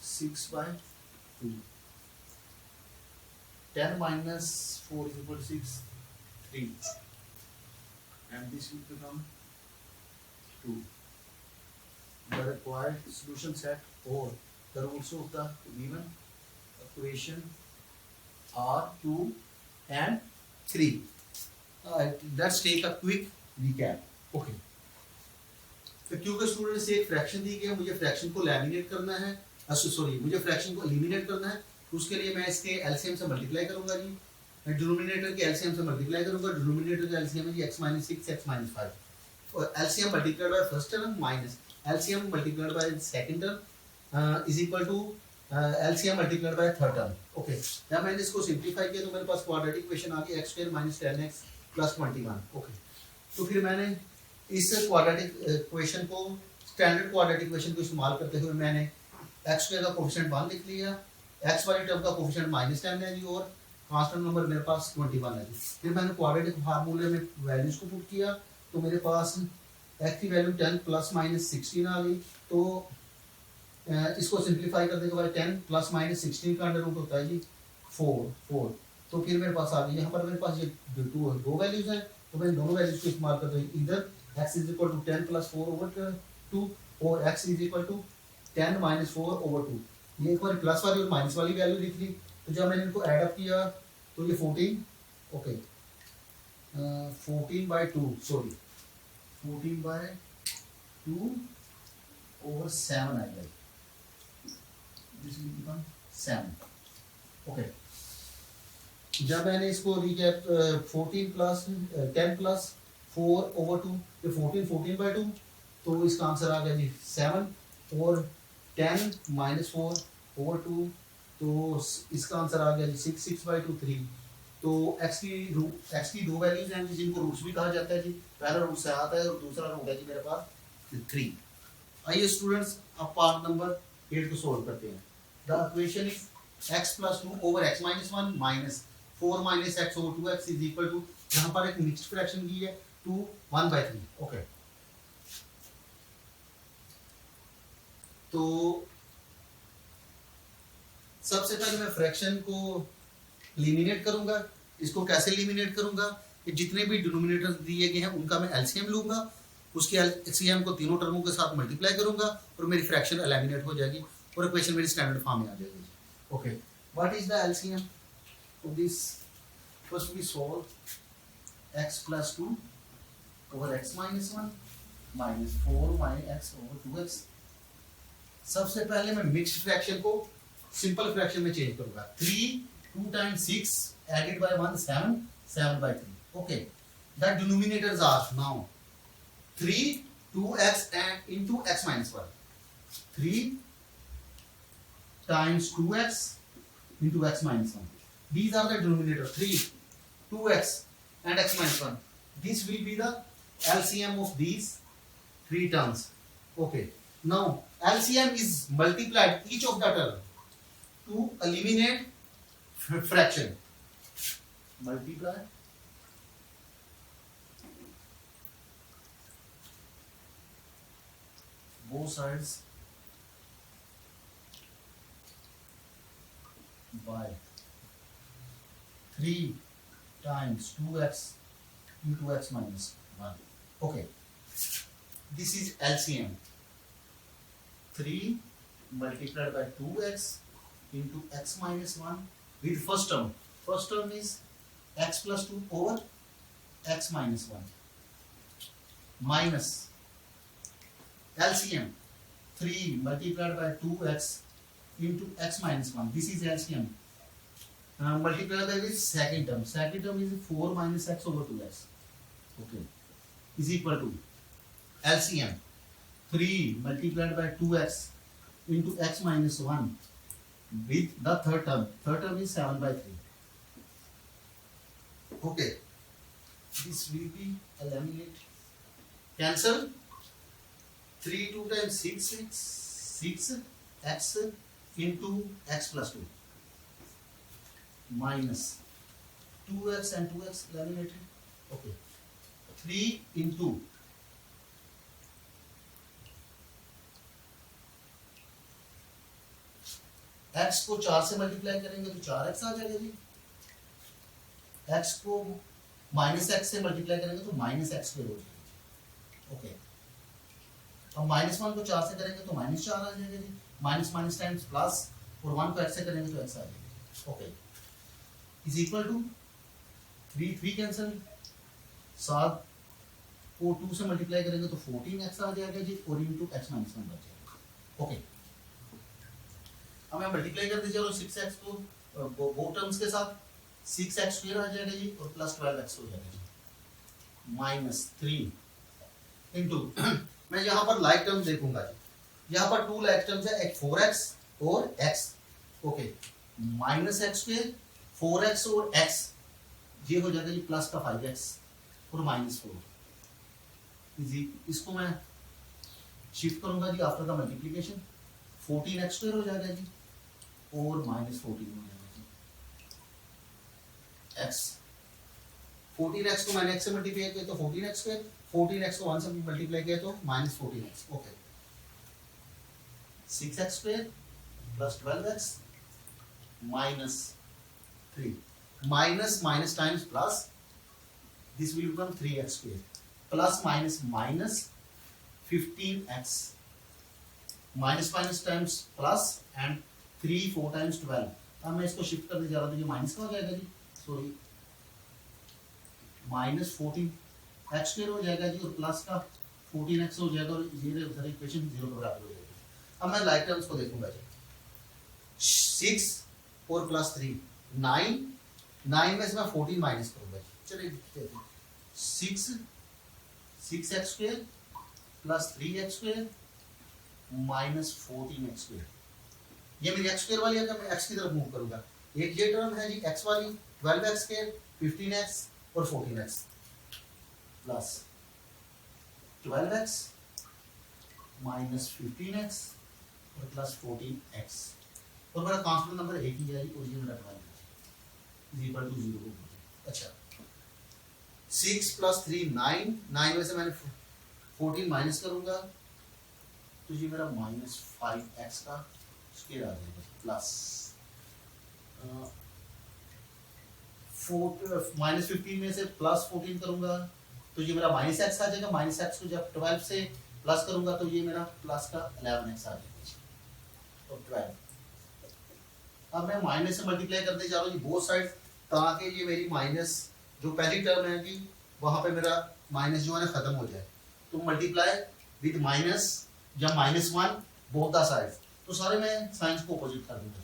6 by 2. 10 minus 4 is equal to 6, 3. And this will become 2. The required solution set or the roots of the given equation are 2 and 3. Let's take a quick recap. Okay. तो क्योंकि student से एक fraction दी गई है, मुझे fraction को laminate करना है, सॉरी मुझे फ्रैक्शन को एलिमिनेट करना है, तो उसके लिए मैं इसके एलसीएम से मल्टीप्लाई करूंगा जी. मैं डिनोमिनेटर के एलसीएम से मल्टीप्लाई करूंगा. डिनोमिनेटर का एलसीएम है जी x - 6 x - 5 और LCM multiplied by first term minus LCM multiplied by second term is equal to LCM multiplied by third term. Okay, जब मैंने इसको सिंपलीफाई किया तो मेरे पास क्वाड्रेटिक इक्वेशन आ गई x² - 10x + 21. ओके, तो फिर मैंने इस क्वाड्रेटिक इक्वेशन को स्टैंडर्ड क्वाड्रेटिक इक्वेशन को इस्तेमाल करते हुए मैंने x² का कोफिशिएंट 1 लिख लिया, x वाली टर्म का कोफिशिएंट -10 है जी और कांस्टेंट नंबर मेरे पास 21 है जी. फिर मैंने क्वाड्रेटिक फार्मूले में वैल्यूज को पुट किया तो मेरे पास x की वैल्यू 10 ± 16 आ गई. तो इसको सिंपलीफाई करने के बाद 10 ± 16 का अंडर रूट होता है जी 4. तो फिर मेरे पास आ गई, यहाँ पर मेरे पास ये दो वैल्यूज हैं तो मैं दोनों वैल्यूज को इस्तेमाल करता हूँ. इधर x = 10 + 4 over 2 और x = 10 - 4 over 2. ये एक बार प्लस वाली और माइनस वाली वैल्यू लिख ली. तो जब मैंने इनको ऐड अप किया तो ये 14, okay, 14 by 2, sorry 14 by 2 over 7 आ गया. This will become 7. ओके, जब मैंने इसको रिकैप 14 plus 10 plus 4 over 2 तो 14 by 2 तो इसका आंसर आ गया जी 7 और 10 - 4 over 2 तो इसका आंसर आ गया जी 6 by 2 3. तो x की दो वैल्यूज हैं जिनको रूट्स भी कहा जाता है जी. पहला रूट 7 है और दूसरा रूट है जी मेरे पास 3. आइए स्टूडेंट्स अब पार्ट नंबर 8 को सॉल्व करते हैं. The equation is x + 2 over x - 1 - 4 - x over 2x is equal to, यहाँ पर एक मिक्स्ड फ्रैक्शन की है टू 1/3। ओके, तो सबसे पहले मैं फ्रैक्शन को एलिमिनेट करूंगा। इसको कैसे एलिमिनेट करूंगा कि जितने भी डिनोमिनेटर दिए गए हैं उनका मैं एलसीएम लूंगा, उसके एलसीएम को तीनों टर्मों के साथ मल्टीप्लाई करूंगा और मेरी फ्रैक्शन एलिमिनेट हो जाएगी और इक्वेशन मेरी स्टैंडर्ड फॉर्म में आ जाएगी। Okay, what is the LCM of this? First we solve x + 2 over x - 1 minus 4 x over 2x। सबसे पहले मैं मिक्स्ड फ्रैक्शन को सिंपल फ्रैक्शन में चेंज करूंगा। 3 2 times 6 added by 1 7 7/3। Okay, the denominators are now 3 2x and into x - 1। 3 times 2x into x - 1। These are the denominator 3 2x and x - 1। This will be the LCM of these three terms। Okay, now LCM is multiplied each of the term to eliminate fraction। Multiply both sides by 3 times 2x into x - 1। Okay, this is LCM। 3 multiplied by 2x into x - 1 with first term। First term is x + 2 over x - 1 minus LCM 3 multiplied by 2x into x - 1। This is LCM। Multiplied by this second term। Second term is 4 minus x over 2x। Okay, is equal to LCM 3 multiplied by 2x into x - 1 with the third term। Third term is 7/3। Okay, this will be eliminate, cancel। 3 2 times 6 x into x + 2 minus 2x and 2x eliminated। Okay, 3 into x को 4 से multiply करेंगे तो 4x आ जाएगा जी। x को -x से multiply करेंगे तो -x² हो जाएगा। ओके, अब -1 को 4 से करेंगे तो -4 आ जाएगा जी। माइनस टाइम्स प्लस और 1 को x से करेंगे तो x आ जाएगा। Okay, is equal to 3 3 cancel, 7 को 2 से मल्टीप्लाई करेंगे तो 14x आ जाएगा जी और इनटू x - 1 बच जाएगा। ओके, अब मैं मल्टीप्लाई कर दीजिए और 6x को वो टर्म्स के साथ 6x² आ जाएगा जी और प्लस 12x हो जाएगा जी -3 इनटू मैं यहाँ पर लाइक टर्म देखूंगा जी। यहाँ पर 2 लाइक टर्म्स है, एक 4x और x। ओके, -x² 4x और x ये हो जाएगा जी प्लस का 5x और -4। इसको मैं शिफ्ट करूंगा जी आफ्टर द मल्टीप्लिकेशन। 14x² हो जाएगा जी और -14 हो जाएगा जी। x 14x को मैंने x से मल्टीप्लाई किया तो 14x², 14x को 1 से मल्टीप्लाई किया तो -14x। Okay, 6x² plus 12x -3 minus times plus, this will become 3x² plus minus 15x minus times plus and 3 4 times 12। अब मैं इसको शिफ्ट करने जा रहा हूँ तो ये माइनस का हो जाएगा जी, सॉरी -14x² हो जाएगा जी और प्लस का 14x हो जाएगा और ये सारी इक्वेशन 0 के बराबर हो जाएगी। अब मैं लाइक टर्म्स को देखूंगा जी। 6 और प्लस 3 9 में से मैं 14 माइनस करूंगा जी। चलिए 6x² plus 3x² minus 14x²। ये मेरी x² वाली है, मैं x की तरफ मूव करूंगा। एक ये टर्म है जी x वाली 12x² 15x और 14x plus 12x minus 15x और प्लस 14x और मेरा कांस्टेंट नंबर एक ही है और ये मेरा 12 इज इक्वल टू 0। अच्छा, 6 प्लस 3 9, 9 में से मैंने 14 माइनस करूंगा तो ये मेरा -5x का स्क्वायर आ जाएगा प्लस -15 में से प्लस 14 करूंगा तो ये मेरा -x आ जाएगा। -x को जब 12 से प्लस करूंगा तो ये मेरा प्लस का 11x आ जाएगा तो 12। अब मैं माइनस से मल्टीप्लाई करते जा रहा हूँ जी बोथ साइड, ताकि ये मेरी माइनस जो पहली टर्म है जी वहां पे मेरा माइनस जो है ना खत्म हो जाए। तो मल्टीप्लाई विद माइनस या -1 बोथ द साइड्स, तो सारे मैं साइंस को अपोजिट कर दूंगा।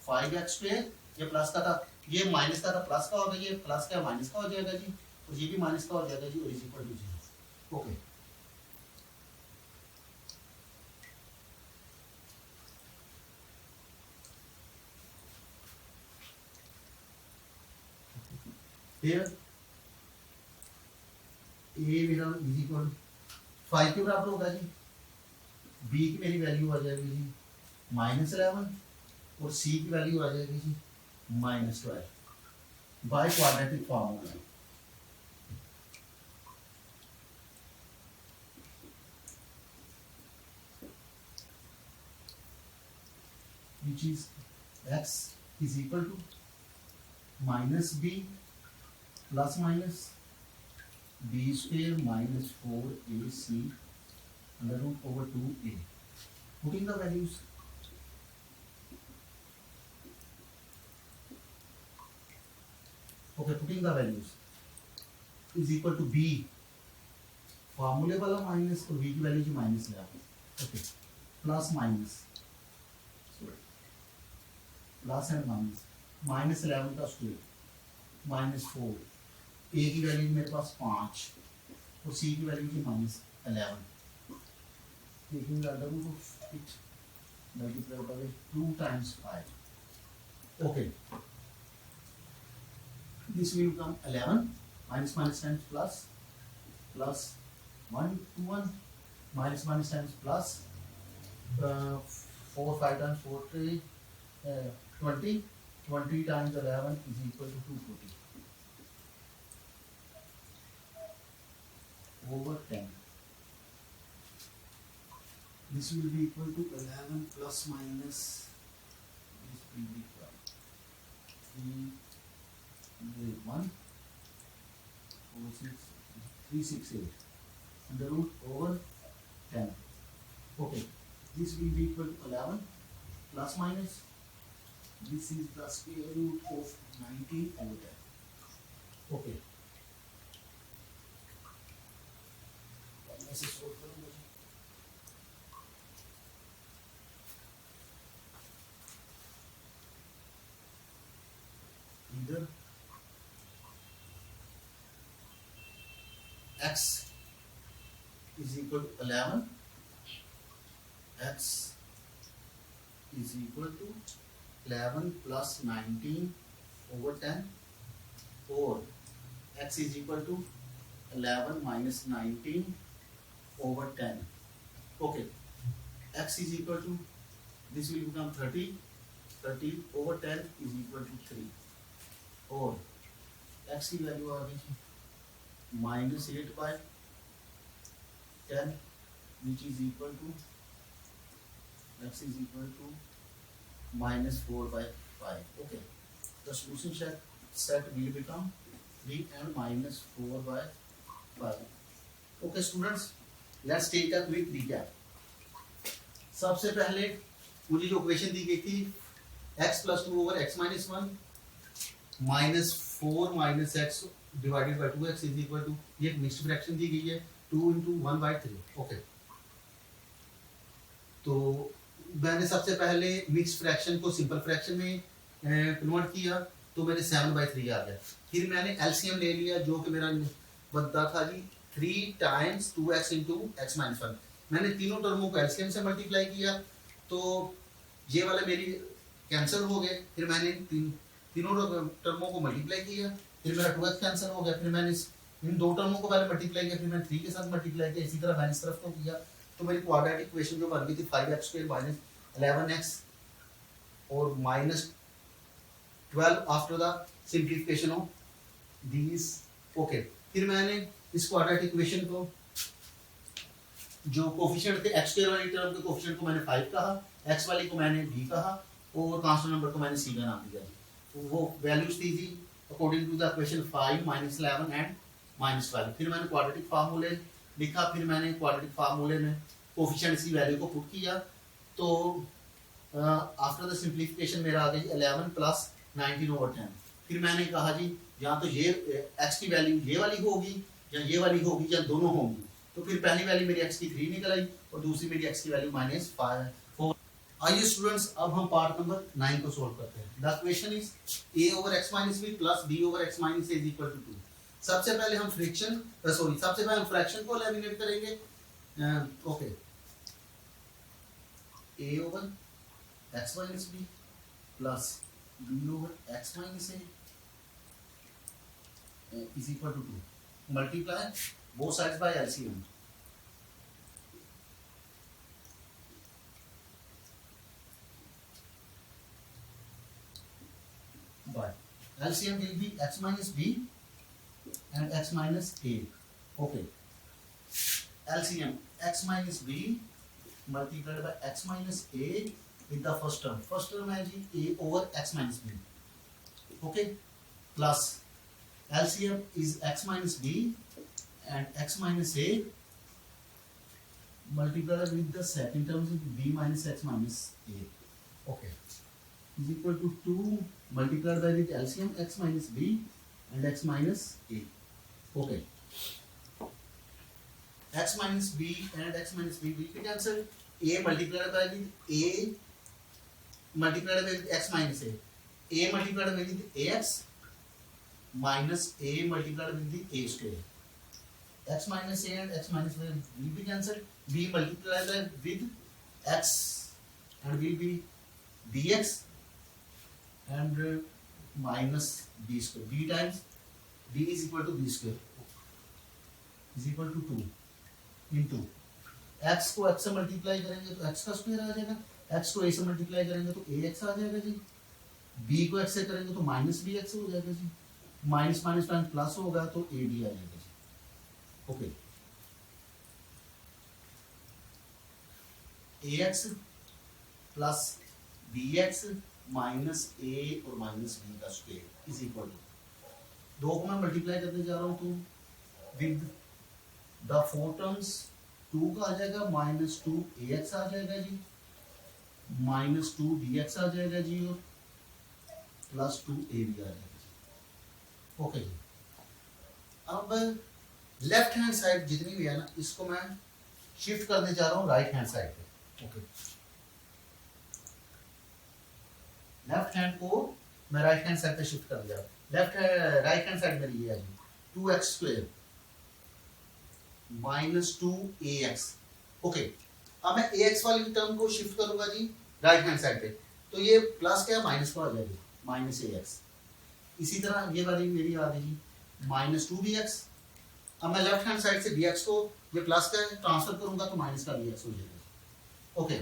5x स्क्वायर ये प्लस का था, ये माइनस का था प्लस का होगा, ये प्लस का माइनस का हो जाएगा जी, और ये भी माइनस का हो जाएगा जी, और is equal to 0। Okay here a मेरा इज इक्वल 5 के बराबर होगा जी, b की मेरी वैल्यू आ जाएगी जी -11 और c की वैल्यू आ जाएगी जी -12 by quadratic formula. which is x is equal to -b plus minus b square minus 4ac under root over 2a. Putting the values, okay, putting the values is equal to b फार्मूले वाला minus और v की value जी minus ले आओ, okay, plus minus plus and minus -11 का square -4, a की value मेरे पास 5 और c की वैल्यू की -11, taking the under root of it multiplied by 2 times 5, okay, this will become 11 minus times plus 1 to 1 minus times plus 4 5 times 4 3 20 times 11 is equal to 240 over 10. This will be equal to 11 plus minus, this will be 1 4 6 368 under root over 10. Okay, this will be equal to 11 plus minus, this is the square root of 19 over 10. Okay, ऐसे solve करूंगा इधर x is equal to 11, x is equal to 11 plus 19 over 10, or x is equal to 11 minus 19 over 10. Okay, x is equal to, this will become 30 over 10 is equal to 3, और x की value आ गई -8 by 10 which is equal to, x is equal to -4 by 5. Okay, the solution set will become 3 and -4 by 5. Okay students, let's take a quick recap. सबसे पहले मुझे जो equation दी गई थी x plus 2 over x minus 1 minus 4 minus x divided by 2x is equal to, ये mixed fraction दी गई है 2 into 1 by 3. ओके, तो मैंने सबसे पहले मिक्स्ड फ्रैक्शन को सिंपल फ्रैक्शन में कन्वर्ट किया तो मेरे 7 by 3 आ गया। फिर मैंने एलसीएम ले लिया जो कि मेरा बनता था जी 3 times 2x into x minus 1। मैंने तीनों टर्मों को एलसीएम से मल्टीप्लाई किया तो ये वाले मेरी कैंसिल हो गए। फिर मैंने तीनों टर्मों को मल्टीप्लाई किया, फिर मेरा 2x कैंसिल हो गया। फिर मैंने इन दो टर्मों को पहले मल्टीप्लाई किया, फिर मैंने 3 के साथ मल्टीप्लाई किया, इसी तरह मैंने इस तरफ को किया तो मेरी क्वाड्रेटिक इक्वेशन जो बन गई थी 5x स्क्वायर माइनस 11x और -12 after the simplification of these. Okay, फिर मैंने इस क्वाड्रेटिक इक्वेशन को जो कोफिशिएंट थे x स्क्वायर वाली टर्म के कोफिशिएंट को मैंने 5 कहा, x वाली को मैंने b कहा और कांस्टेंट नंबर को मैंने c का नाम दिया जी। तो वो वैल्यूज थी जी according to the equation 5 -11 and -12। फिर मैंने क्वाड्रेटिक फार्मूले लिखा, फिर मैंने क्वाड्रेटिक फार्मूले में कोफिशिएंट की वैल्यू को पुट किया। तो आफ्टर द सिंप्लीफिकेशन मेरा आ गई 11 प्लस 19/10। फिर मैंने कहा जी या तो ये x की वैल्यू ये वाली होगी या ये वाली होगी या दोनों होंगी। तो फिर पहली वैल्यू मेरी x की 3 निकल आई और दूसरी मेरी x की वैल्यू -4। आइए स्टूडेंट्स अब हम पार्ट नंबर 9 को सोल्व करते हैं। The question is a/x - b plus b/x - a is equal to 2। सबसे पहले हम सबसे पहले हम फ्रैक्शन को एलिमिनेट करेंगे। Okay a/x - b plus b/x - a is equal to 2. Multiply both sides by LCM. By LCM will be x minus b and x minus a. Okay. LCM x minus b multiplied by x minus a with the first term. First term है जी a over x minus b. Okay. Plus LCM is x minus b and x minus a multiplied with the second term is b minus x minus a. Okay. Is equal to 2 multiplied by with LCM x minus b and x minus a. Okay. X minus b and x minus b will be cancelled. A multiplied by with a multiplied by with x minus a. A multiplied by with ax minus a multiplied with the a square. X minus a and x minus a will be cancelled. B multiplied with x and will be bx and minus b square. B times b is equal to b square is equal to 2 into x को x से multiply करेंगे तो x का square आ जाएगा, x को a से multiply करेंगे तो ax आ जाएगा जी, b को x से करेंगे तो माइनस bx हो जाएगा जी, माइनस माइनस माइनस प्लस होगा तो a b आ जाएगा जी। Okay ax plus bx minus a और माइनस b का स्क्वायर इज इक्वल टू 2 को मैं मल्टीप्लाई करने जा रहा हूँ तो विद द फोर टर्म्स 2 का आ जाएगा -2 ax आ जाएगा जी, -2 bx आ जाएगा जी और +2 ab आ जाएगा जी। ओके अब लेफ्ट हैंड साइड जितनी भी है ना इसको मैं शिफ्ट करने जा रहा हूँ राइट हैंड साइड पे। ओके लेफ्ट हैंड को मैं राइट हैंड साइड पे शिफ्ट करने जा रहा हूँ। राइट हैंड साइड मेरी ये है जी 2x² -2ax। ओके अब मैं ax वाली टर्म को शिफ्ट करूंगा जी राइट हैंड साइड पे तो ये प्लस क्या माइनस को आ जाएगी -ax। इसी तरह ये वाली मेरी आ गई -2bx। अब मैं लेफ्ट हैंड साइड से bx को ये प्लस का ट्रांसफर करूंगा तो माइनस का bx हो जाएगा। ओके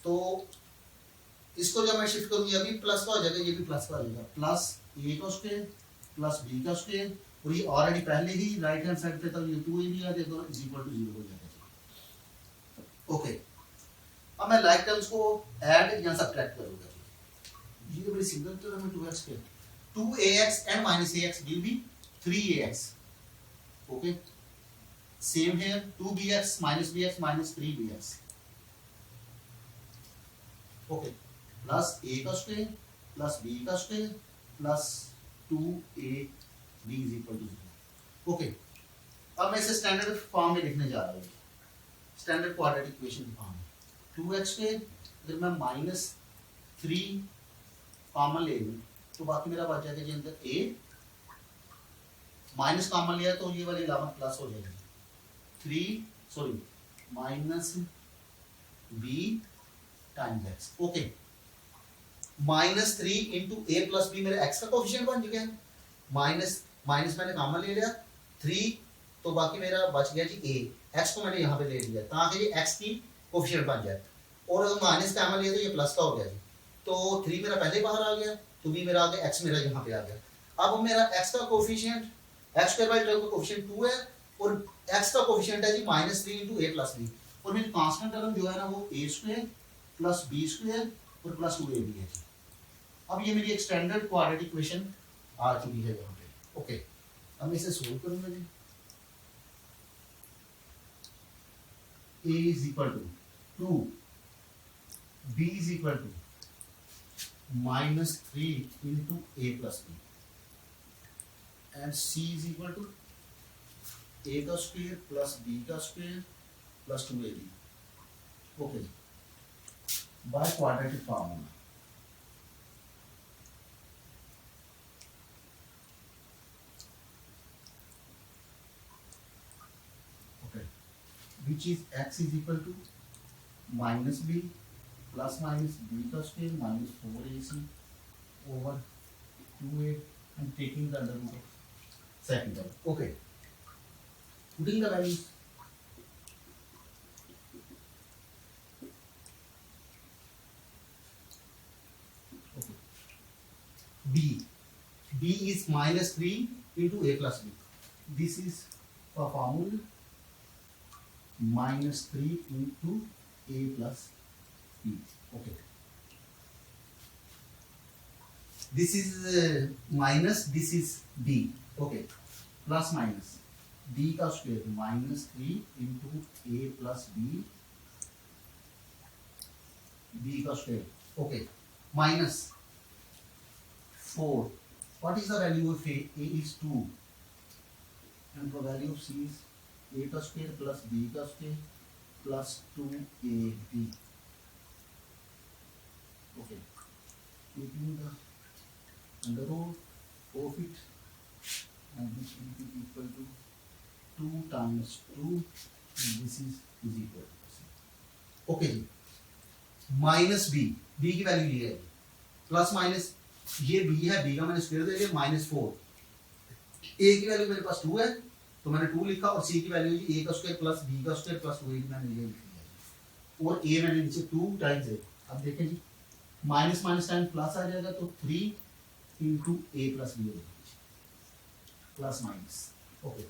तो इसको जब मैं शिफ्ट करूंगी अभी प्लस का हो जाएगा, ये भी प्लस का हो जाएगा, प्लस a का स्क्वायर प्लस b का स्क्वायर और ये ऑलरेडी पहले ही राइट हैंड साइड पे था ये 2ab आ जाएगा इज इक्वल टू 0 हो जाएगा। ओके अब मैं लाइक टर्म्स को ऐड या सब्ट्रैक्ट करूंगा। ये बड़ी सिंपल टर्म है 2x के 2ax and -ax will be 3ax। Okay same here 2bx -bx -3bx। Okay plus a का स्क्वायर प्लस b का square plus 2ab is equal to 0। Okay अब मैं इसे स्टैंडर्ड फॉर्म में लिखने जा रहा हूँ, स्टैंडर्ड क्वाड्रेटिक इक्वेशन फॉर्म में 2x² अगर मैं -3 कॉमन ले लूँ तो बाकी मेरा बच जाएगा जी अंदर a, माइनस कॉमन लिया तो ये वाली अलावा प्लस हो जाएगी -b times x। Okay -3 into a plus b मेरे x का कोफिशिएंट बन चुका है, माइनस मैंने कॉमन ले लिया 3 तो बाकी मेरा बच गया जी a, x को मैंने यहाँ पे ले लिया ताकि ये x की कोफिशिएंट बन जाए और अगर माइनस कॉमन लिया तो ये प्लस का हो गया जी। तो 3 मेरा पहले बाहर आ गया तो b मेरा आ गया, x मेरा यहाँ पे आ गया। अब मेरा x का coefficient x square by term का कोफिशिएंट 2 है और एक्स का कोफिशिएंट है जी -3 इंटू ए प्लस बी और मेरी कांस्टेंट टर्म जो है ना वो ए स्क्वायर प्लस बी स्क्वायर और प्लस 2ab है जी। अब ये मेरी एक स्टैंडर्ड क्वाड्रेटिक इक्वेशन आ चुकी है यहाँ पे। ओके, अब मैं इसे सोल्व करूंगा जी। a is equal to 2, b is equal to -3 into a plus b and c is equal to a का स्क्वायर प्लस b का square plus 2ab। Okay, by quadratic formula. which is x is equal to minus b plus minus b का square minus 4ac over 2a and taking the under root of second term. Okay, putting the values. Okay, b is -3 into a plus b. This is a formula -3 into a plus b. Okay, this is minus, this is b. Okay, plus minus b का square -3 into a plus b, b का square. Okay, minus 4. What is the value of a? A is 2 and the value of c is a का square plus b का square plus 2ab. Okay, taking the under root of it and this will be equal to 2 times 2 and this is equal to c. Okay जी, minus b, b की value ये है plus minus ये b है, b का मैंने square दे दिया -4, a की वैल्यू मेरे पास 2 है तो मैंने 2 लिखा और c की वैल्यू जी a का स्क्वायर प्लस b का स्क्वायर प्लस 2 मैंने ये लिख दिया और a मैंने नीचे 2 टाइम्स है। अब देखें जी, माइनस माइनस टाइम प्लस आ जाएगा तो 3 इंटू a प्लस b हो जाएगा प्लस माइनस। ओके,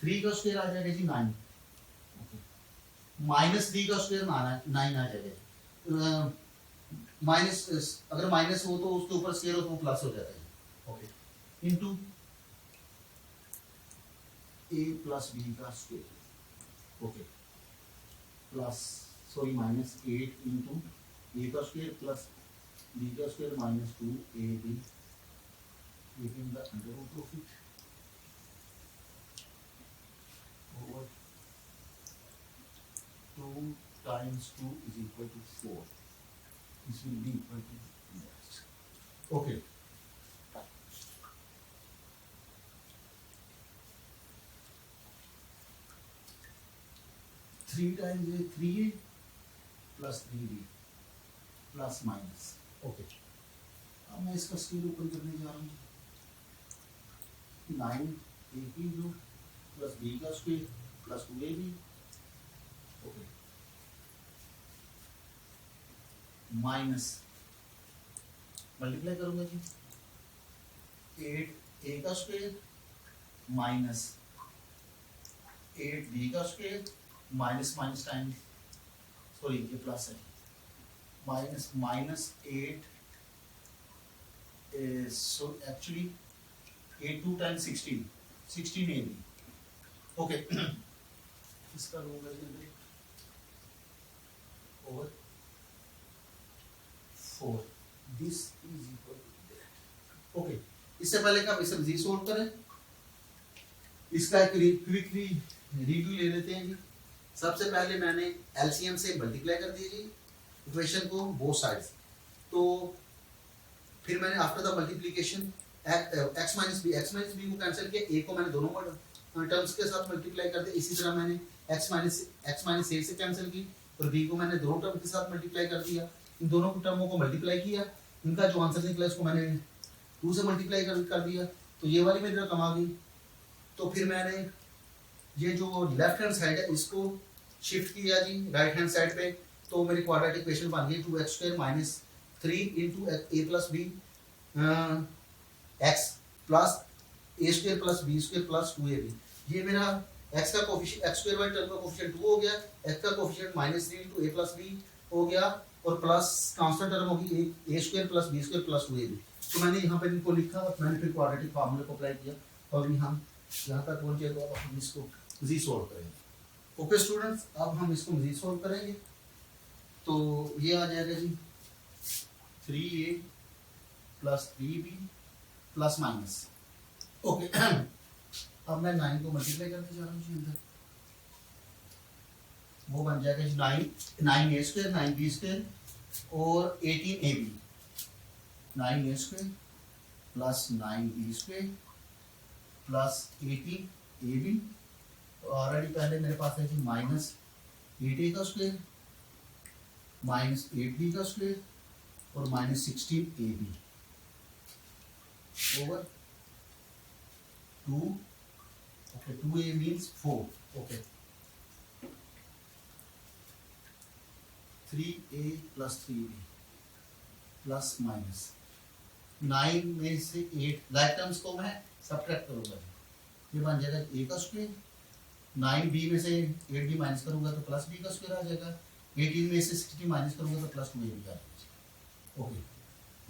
3 का स्क्वायर आ जाएगा जी 9। ओके, -3 का स्क्वायर 9 आ जाएगा। माइनस अगर माइनस हो तो उसके ऊपर स्क्वायर हो तो वो प्लस हो जाता है। Okay, into a plus b का square. Okay, plus sorry -8 into a का स्क्वायर प्लस b का square -2ab taking the under root of it over 2 times 2 is equal to 4. This will be equal to this. Okay. 3 times a 3a plus 3b plus minus. Okay. अब मैं इसका square ऊपर करने जा रहा हूँ। 9 a की जो प्लस b का square plus 2ab. Okay, minus multiply करूंगा जी 8 a का स्क्वायर माइनस 8 b का square minus minus time sorry ये प्लस है minus 8 so actually 8 2 times 16 ab. Okay, इसका लूंगा over 4. This is equal to that. Okay, इससे पहले का इसे जी सोल्व करें, इसका एक क्विक रिव्यू ले लेते हैं जी। सबसे पहले मैंने एलसीएम से मल्टीप्लाई कर दिया जी इक्वेशन को बोथ साइड्स, तो फिर मैंने after the multiplication x minus B को कैंसिल किया, a को मैंने दोनों टर्म्स के साथ मल्टीप्लाई कर दिया। इसी तरह मैंने x माइनस a से कैंसिल की और b को मैंने दोनों टर्म के साथ मल्टीप्लाई कर दिया। इन दोनों टर्मों को मल्टीप्लाई किया, इनका जो आंसर निकला इसको मैंने 2 से मल्टीप्लाई कर दिया, तो ये वाली मेरी रकम आ गई। तो फिर मैंने ये जो लेफ्ट हैंड साइड है इसको शिफ्ट किया जी राइट हैंड साइड पे, तो मेरी क्वाड्रेटिक इक्वेशन बन गई 2x² - 3 into a plus b x plus A square plus B square plus 2ab, ये मेरा x का coefficient x square by term का कोफिशिएंट 2 हो गया, x का coefficient -3 into a plus b हो गया, और प्लस कांस्टेंट टर्म होगी a स्क्वायर plus b square plus 2ab। तो मैंने यहाँ पे इनको लिखा और मैंने फिर क्वाड्रेटिक फार्मूले को अप्लाई किया और अभी हम यहाँ तक पहुँचे, तो अब हम इसको मज़ीद सोल्व करेंगे। ओके स्टूडेंट्स, अब हम इसको मज़ीद सोल्व करेंगे। तो ये आ जाएगा जी 3a plus 3b plus minus, okay. अब मैं 9 को मल्टीप्लाई करने जा रहा हूँ जी इधर, वो बन जाएगा जी 9a स्क्वायर 9b स्क्वायर और 18ab, 9a square plus 9b square plus 18ab, already पहले मेरे पास है जी माइनस 8a का स्क्वायर माइनस 8b का स्क्वायर और minus 16ab over 2, okay, 2a means 4, okay, 3a plus 3b plus minus 9 में से 8 लाइक टर्म्स को मैं सब्ट्रैक्ट करूंगा, ये बन जाएगा a का स्क्वायर, 9b में से 8b माइनस करूंगा तो प्लस b का स्क्वायर आ जाएगा, 18 में से 60 माइनस करूंगा तो प्लस 2ab का आ जाएगा, ओके,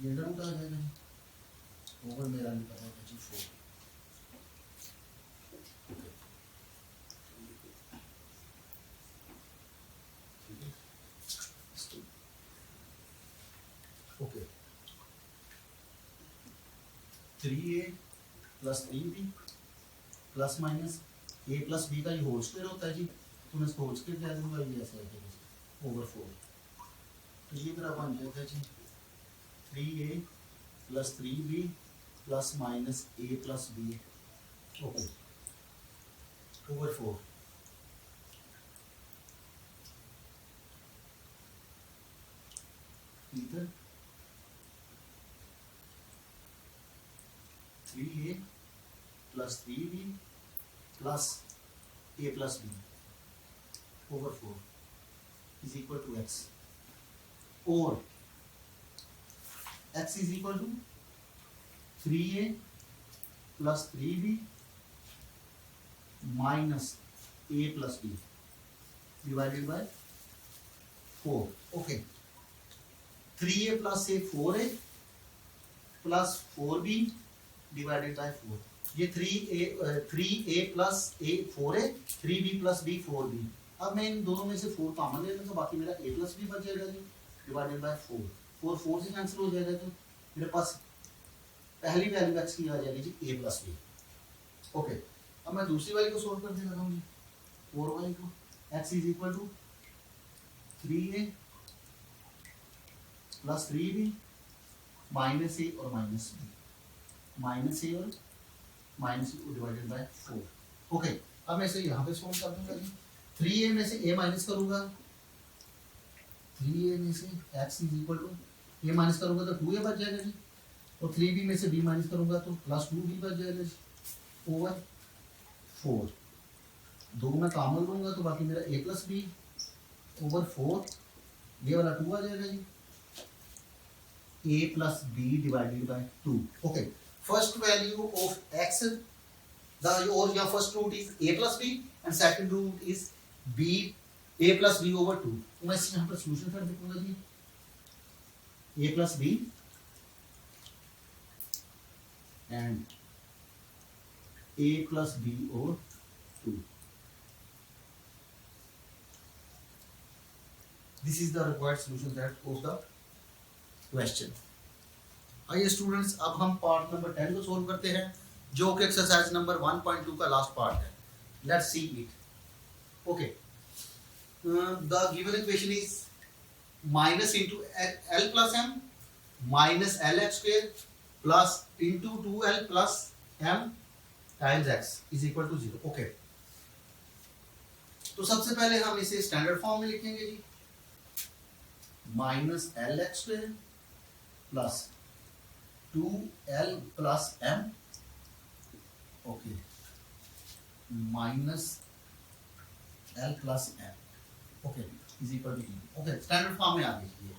ये रूट आ जाएगा जी, ओवर मेरा निकल आएगा जी 4। Okay, 3a plus 3b plus minus a plus b का ये होल स्क्वायर होता है जी, तो मैं इसको होल स्क्वायर कह दूंगा, ये ऐसे आएगा ओवर 4। तो ये मेरा बन जाएगा जी 3a plus 3b plus minus a plus b, okay, over 4। इधर 3a plus 3b plus a plus b over 4 is equal to x, और x is equal to 3a plus 3b minus a plus b divided by 4, okay, 3a plus a 4a plus 4b divided by 4, ये 3a plus a 4a 3b plus b 4b। अब मैं इन दोनों में से 4 common ले लूँ तो बाकी मेरा a प्लस b बच जाएगा जी डिवाइडेड बाय 4, 4 से कैंसिल हो जाएगा, तो मेरे पास पहली वैल्यू x की आ जाएगी जी a प्लस b, ओके। अब मैं दूसरी वाली को सोल्व करने लगा हूँ जी, 4 वाली को, x is equal to 3a plus 3b minus a और माइनस b, माइनस a और minus b divided by 4, okay. अब मैं इसे यहाँ पे सोल्व कर दूंगा जी, 3a में से a माइनस करूंगा, 3a में से x is equal to a minus करूंगा तो 2a बच जाएगा जी, और 3b में से b माइनस करूंगा तो प्लस 2b बच जाएगा जी ओवर 4, 2 में कॉमन लूंगा तो बाकी मेरा a प्लस b ओवर 4, ये वाला 2 आ जाएगा जी, a plus b divided by 2, okay। First value of x, your first root is a plus b and second root is b a plus b over 2। मैं इसे यहाँ पर सॉल्यूशन कर देखूंगा जी, a plus b and a plus b over 2, this is the required solution that of the question. आइए students, अब हम part number 10 को सोल्व करते हैं, जो कि एक्सरसाइज नंबर 1.2 का लास्ट पार्ट है। Let's see it, okay. The given equation is minus into L plus M minus L x square plus into 2l plus m times x is equal to 0, okay. तो सबसे पहले हम इसे standard form में लिखेंगे जी, minus L x square plus 2l plus m, okay, minus l plus m, okay, is equal to 0, okay. Standard form में आ गई।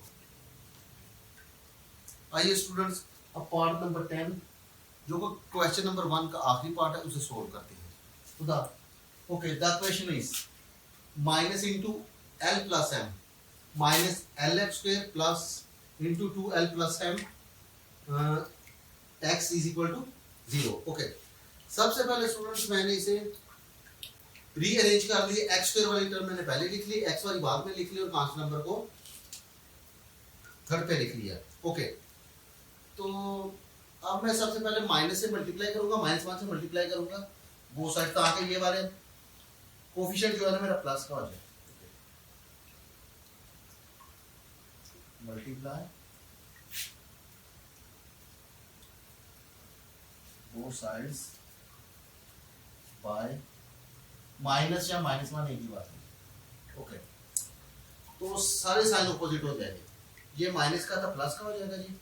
आइए स्टूडेंट्स, अब पार्ट नंबर 10 जो क्वेश्चन नंबर 1 का आखिरी पार्ट है उसे सोल्व करते हैं। तो the okay the question is minus into L plus M minus L x square plus into 2l plus m x is equal to 0। Okay, सबसे पहले स्टूडेंट्स मैंने इसे रीअरेंज कर लिए। एक्स स्क्वायर वाली टर्म मैंने पहले लिख ली, एक्स वाली बाद में लिख ली और कांस्टेंट नंबर को थर्ड पे लिख लिया। ओके, तो अब मैं सबसे पहले माइनस से मल्टीप्लाई करूंगा, -1 से मल्टीप्लाई करूंगा, वो साइड तो आके ये वाले कोफिशिएंट जो है ना मेरा प्लस का हो जाए। Multiply both sides by minus या -1 एक ही बात है। ओके, तो सारे साइन ऑपोजिट हो जाएंगे। ये माइनस का था प्लस का हो जाएगा जी,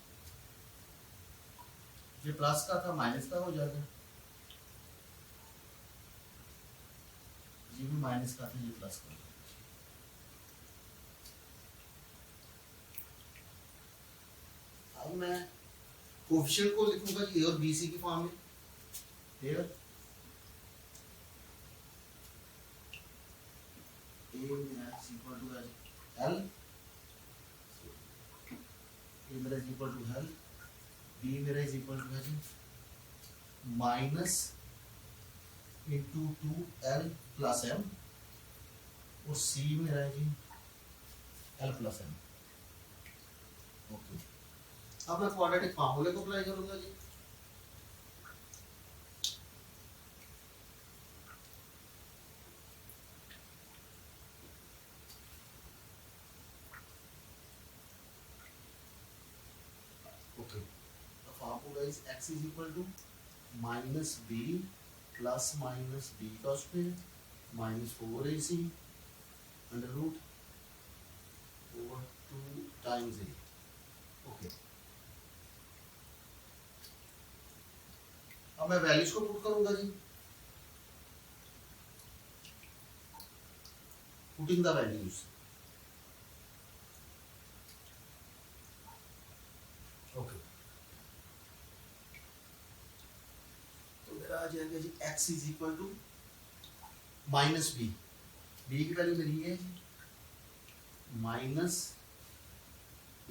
ये प्लस का था माइनस का हो जाएगा, ये भी माइनस का था ये प्लस का। अब मैं कोफिशिएंट को लिखूंगा जी ए और बी सी की फॉर्म में। Here A is equal to L, A मेरा is equal to L, B मेरा is equal to है minus into 2l plus m और C मेरा है जी l प्लस m। ओके, अब मैं क्वाड्रेटिक फार्मूले को अप्लाई करूंगा जी। Okay, the formula is x is equal to minus b plus minus b का square minus 4ac under root over 2 times a। Okay, अब मैं वैल्यूज को पुट करूंगा जी। Putting the values. ओके, तो मेरा आ जाएगा जी x is equal to minus B, B की वैल्यू मेरी है जी minus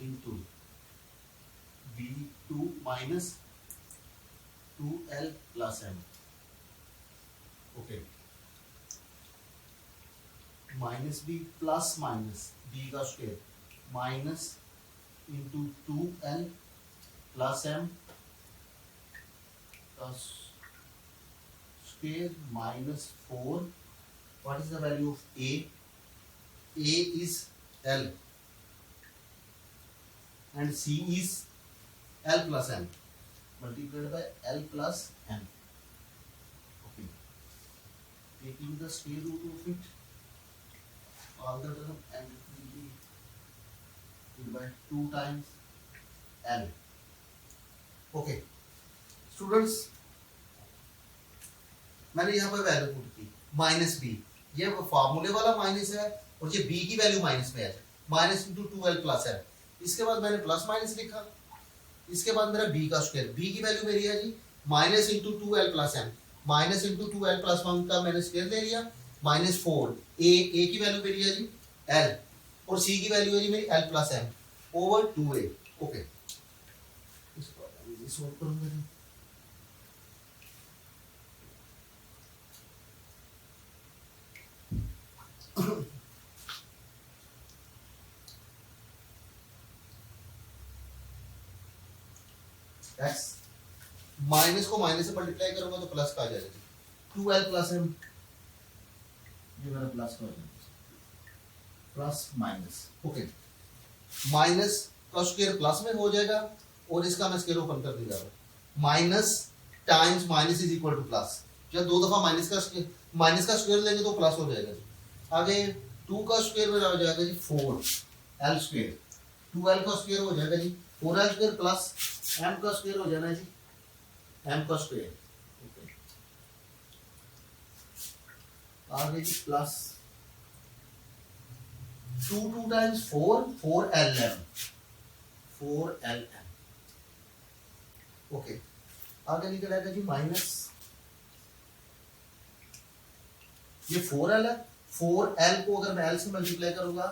into B to minus 2l plus m। Okay, minus B plus minus B का square minus into 2l plus m का square minus 4। What is the value of a? a is l and c is l plus m multiplied by l plus m। okay, taking the square root of it all the term and it will be divided by 2 times l। Okay students, मैंने यहाँ पर value put की minus B, ये फार्मूले वाला minus है और ये बी की वैल्यू माइनस में है माइनस इंटू 2l प्लस है। इसके बाद मैंने प्लस माइनस लिखा, इसके बाद मेरा बी का स्क्वायर, बी की वैल्यू मेरी है जी minus into 2l plus m, minus into 2l plus 1 का मैंने स्क्वायर ले लिया माइनस 4। ए की वैल्यू मेरी है जी l और सी की वैल्यू है जी मेरी l plus m over 2a। Okay, solve करूंगा जी। x माइनस को माइनस से मल्टीप्लाई करूंगा तो प्लस का आ जाएगा जी 2l प्लस m, ये मेरा प्लस का हो जाएगा प्लस माइनस। ओके, माइनस का स्क्वायर प्लस में हो जाएगा और इसका मैं स्क्वायर ओपन कर दूंगा minus times minus is equal two plus. जब दो दफा माइनस का स्क्वायर लेंगे तो प्लस हो जाएगा जी। आगे 2 का स्क्वायर में हो जाएगा जी 4l स्क्वायर, 2l का स्क्वायर हो जाएगा जी 4l स्क्वायर प्लस m का स्क्वायर हो जाना जी m का स्क्वायर। आगे जी प्लस 2 टाइम्स 4lm। ओके, आगे निकल आएगा जी माइनस, ये 4l है, 4l को अगर मैं l से मल्टीप्लाई करूंगा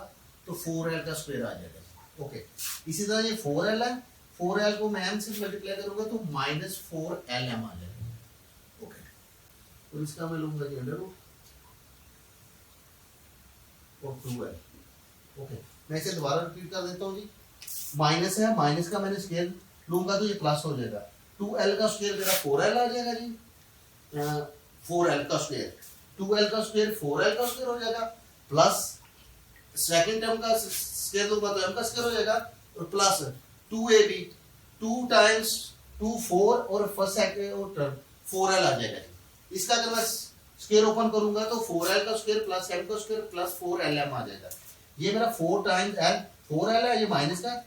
तो 4l का स्क्वायर आ जाएगा। ओके, इसी तरह ये 4l है, 4l को मैं m से मल्टीप्लाई करूंगा तो माइनस 4lm आ जाएगा। ओके, तो इसका मैं लूंगा जी अंडर रूट और 2l। ओके, मैं इसे दोबारा रिपीट कर देता हूँ जी। माइनस है, माइनस का मैंने स्क्वायर लूंगा तो ये प्लस हो जाएगा, 2l का स्क्वायर मेरा 4l आ जाएगा जी, 4l का स्क्वायर, 2l का स्क्वायर 4l का स्क्वायर हो जाएगा, प्लस सेकंड टर्म का स्क्वायर लूंगा तो m का स्क्वायर हो जाएगा, और प्लस 2ab, 2 टाइम्स 2 4 और फर्स्ट सेकंड टर्म 4l आ जाएगा जी। इसका अगर मैं स्क्वायर ओपन करूंगा तो 4l का स्क्वायर प्लस m का स्क्वायर प्लस 4lm आ जाएगा। ये मेरा 4 टाइम्स l 4l है, ये माइनस का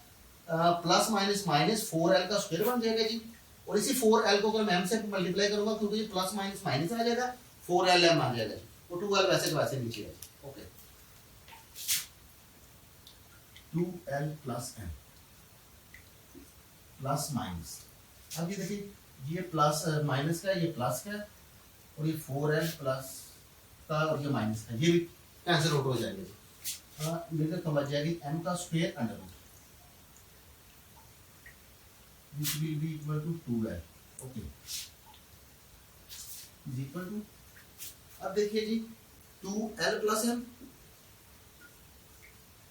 प्लस माइनस माइनस 4l का स्क्वायर बन जाएगा जी, और इसी 4l को अगर मैं m से मल्टीप्लाई करूंगा तो ये प्लस माइनस माइनस आ जाएगा, 4lm आ जाएगा जी, और 2l वैसे के वैसे नीचे है। Okay, 2l plus m plus minus, अब ये देखिए ये प्लस माइनस का, ये प्लस का, और ये 4l प्लस का और ये माइनस का, ये भी कैंसिल आउट हो जाएंगे जी। मेरे को बच जाएगी m का square under root, which will be equal to 2l। Okay, is equal to, अब देखिए जी 2l plus m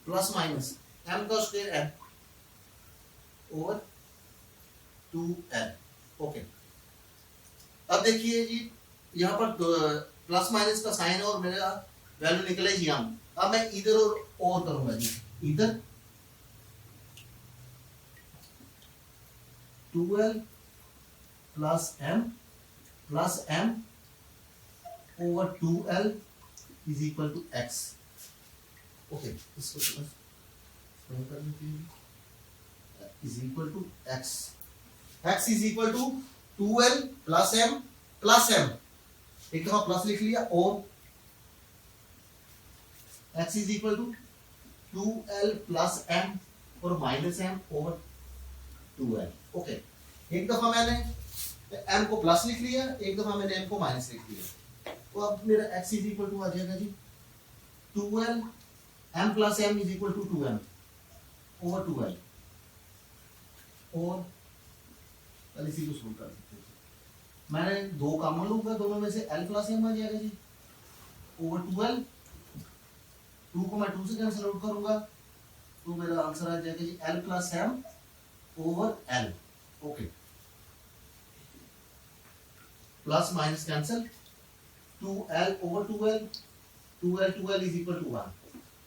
plus minus m का square m over 2l। Okay, अब देखिए जी यहाँ पर प्लस माइनस का साइन और मेरा वैल्यू निकले जी हम, अब मैं इधर और करूंगा जी, इधर 2l plus m over 2l is equal to x। Okay, इसको प्लस कर देते हैं, is equal to x is equal to 2l plus m, एक दफा प्लस लिख लिया, और x is equal to 2l plus m और minus m over 2l। Okay, एक दफा मैंने m को प्लस लिख लिया, एक दफा मैंने m को माइनस लिख लिया, तो अब मेरा x इज इक्वल टू आ जाएगा जी 2l m plus m is equal to 2m over 2l, और इसी को सोल्व कर सकते हैं। मैंने दो कॉमन लूंगा, दोनों में से l प्लस m आ जाएगा जी ओवर 2l, 2 को मैं 2 से कैंसिल आउट करूंगा तो मेरा आंसर आ जाएगा जी l plus m over l। Okay, plus minus cancel, 2l over 2l, 2l is equal to 1,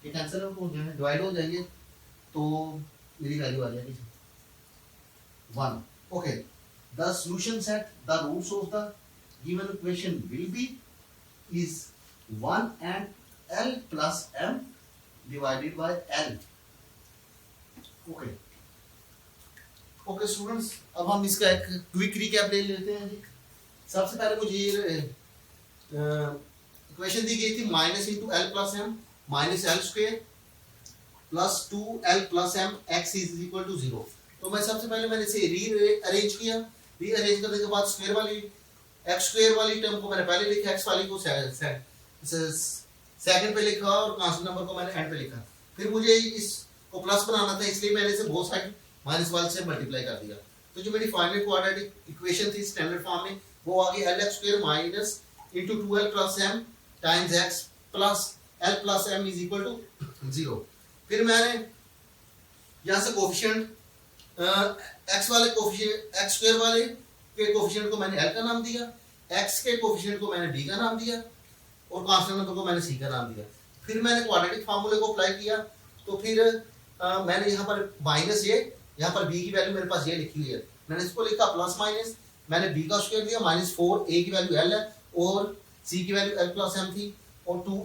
ये कैंसिल आउट हो जाएंगे, डिवाइड हो जाएंगे, तो मेरी वैल्यू आ जाएगी 1। Okay, the solution set the roots of the given equation will be is 1 and l plus m divided by l। Okay okay students, अब हम इसका एक क्विक रिकैप ले लेते हैं जी। सबसे पहले मुझे ये इक्वेशन दी गई थी minus into L plus M minus l square plus 2l plus m x is equal to 0। तो मैं सबसे पहले मैंने इसे रीअरेंज किया, रीअरेंज करने के बाद स्क्वायर वाली x स्क्वायर वाली टर्म को मैंने पहले लिखा, x वाली को सेकंड पे लिखा और कांस्टेंट नंबर को मैंने एंड पे लिखा। फिर मुझे इसको प्लस बनाना था, इसलिए मैंने इसे बोथ साइड माइनस वाले से मल्टीप्लाई कर दिया। तो जो मेरी फाइनल क्वाड्रेटिक इक्वेशन थी स्टैंडर्ड फॉर्म में, वो आ गई lx square minus into 2l plus m times x plus l plus m is equal to 0। फिर मैंने यहाँ से कोफिशिएंट x वाले कोफिशिएंट x स्क्वायर वाले के कोफिशिएंट को मैंने l का नाम दिया, x के कोफिशिएंट को मैंने b का नाम दिया और कांस्टेंट नंबर को मैंने c का नाम दिया। फिर मैंने क्वाड्रेटिक फार्मूले को अप्लाई किया, तो फिर मैंने यहाँ पर माइनस ये, यहाँ पर b की वैल्यू मेरे पास ये लिखी हुई है, मैंने इसको लिखा प्लस माइनस, मैंने b का स्क्वायर दिया माइनस 4, a की वैल्यू l है और c की वैल्यू l प्लस m थी और 2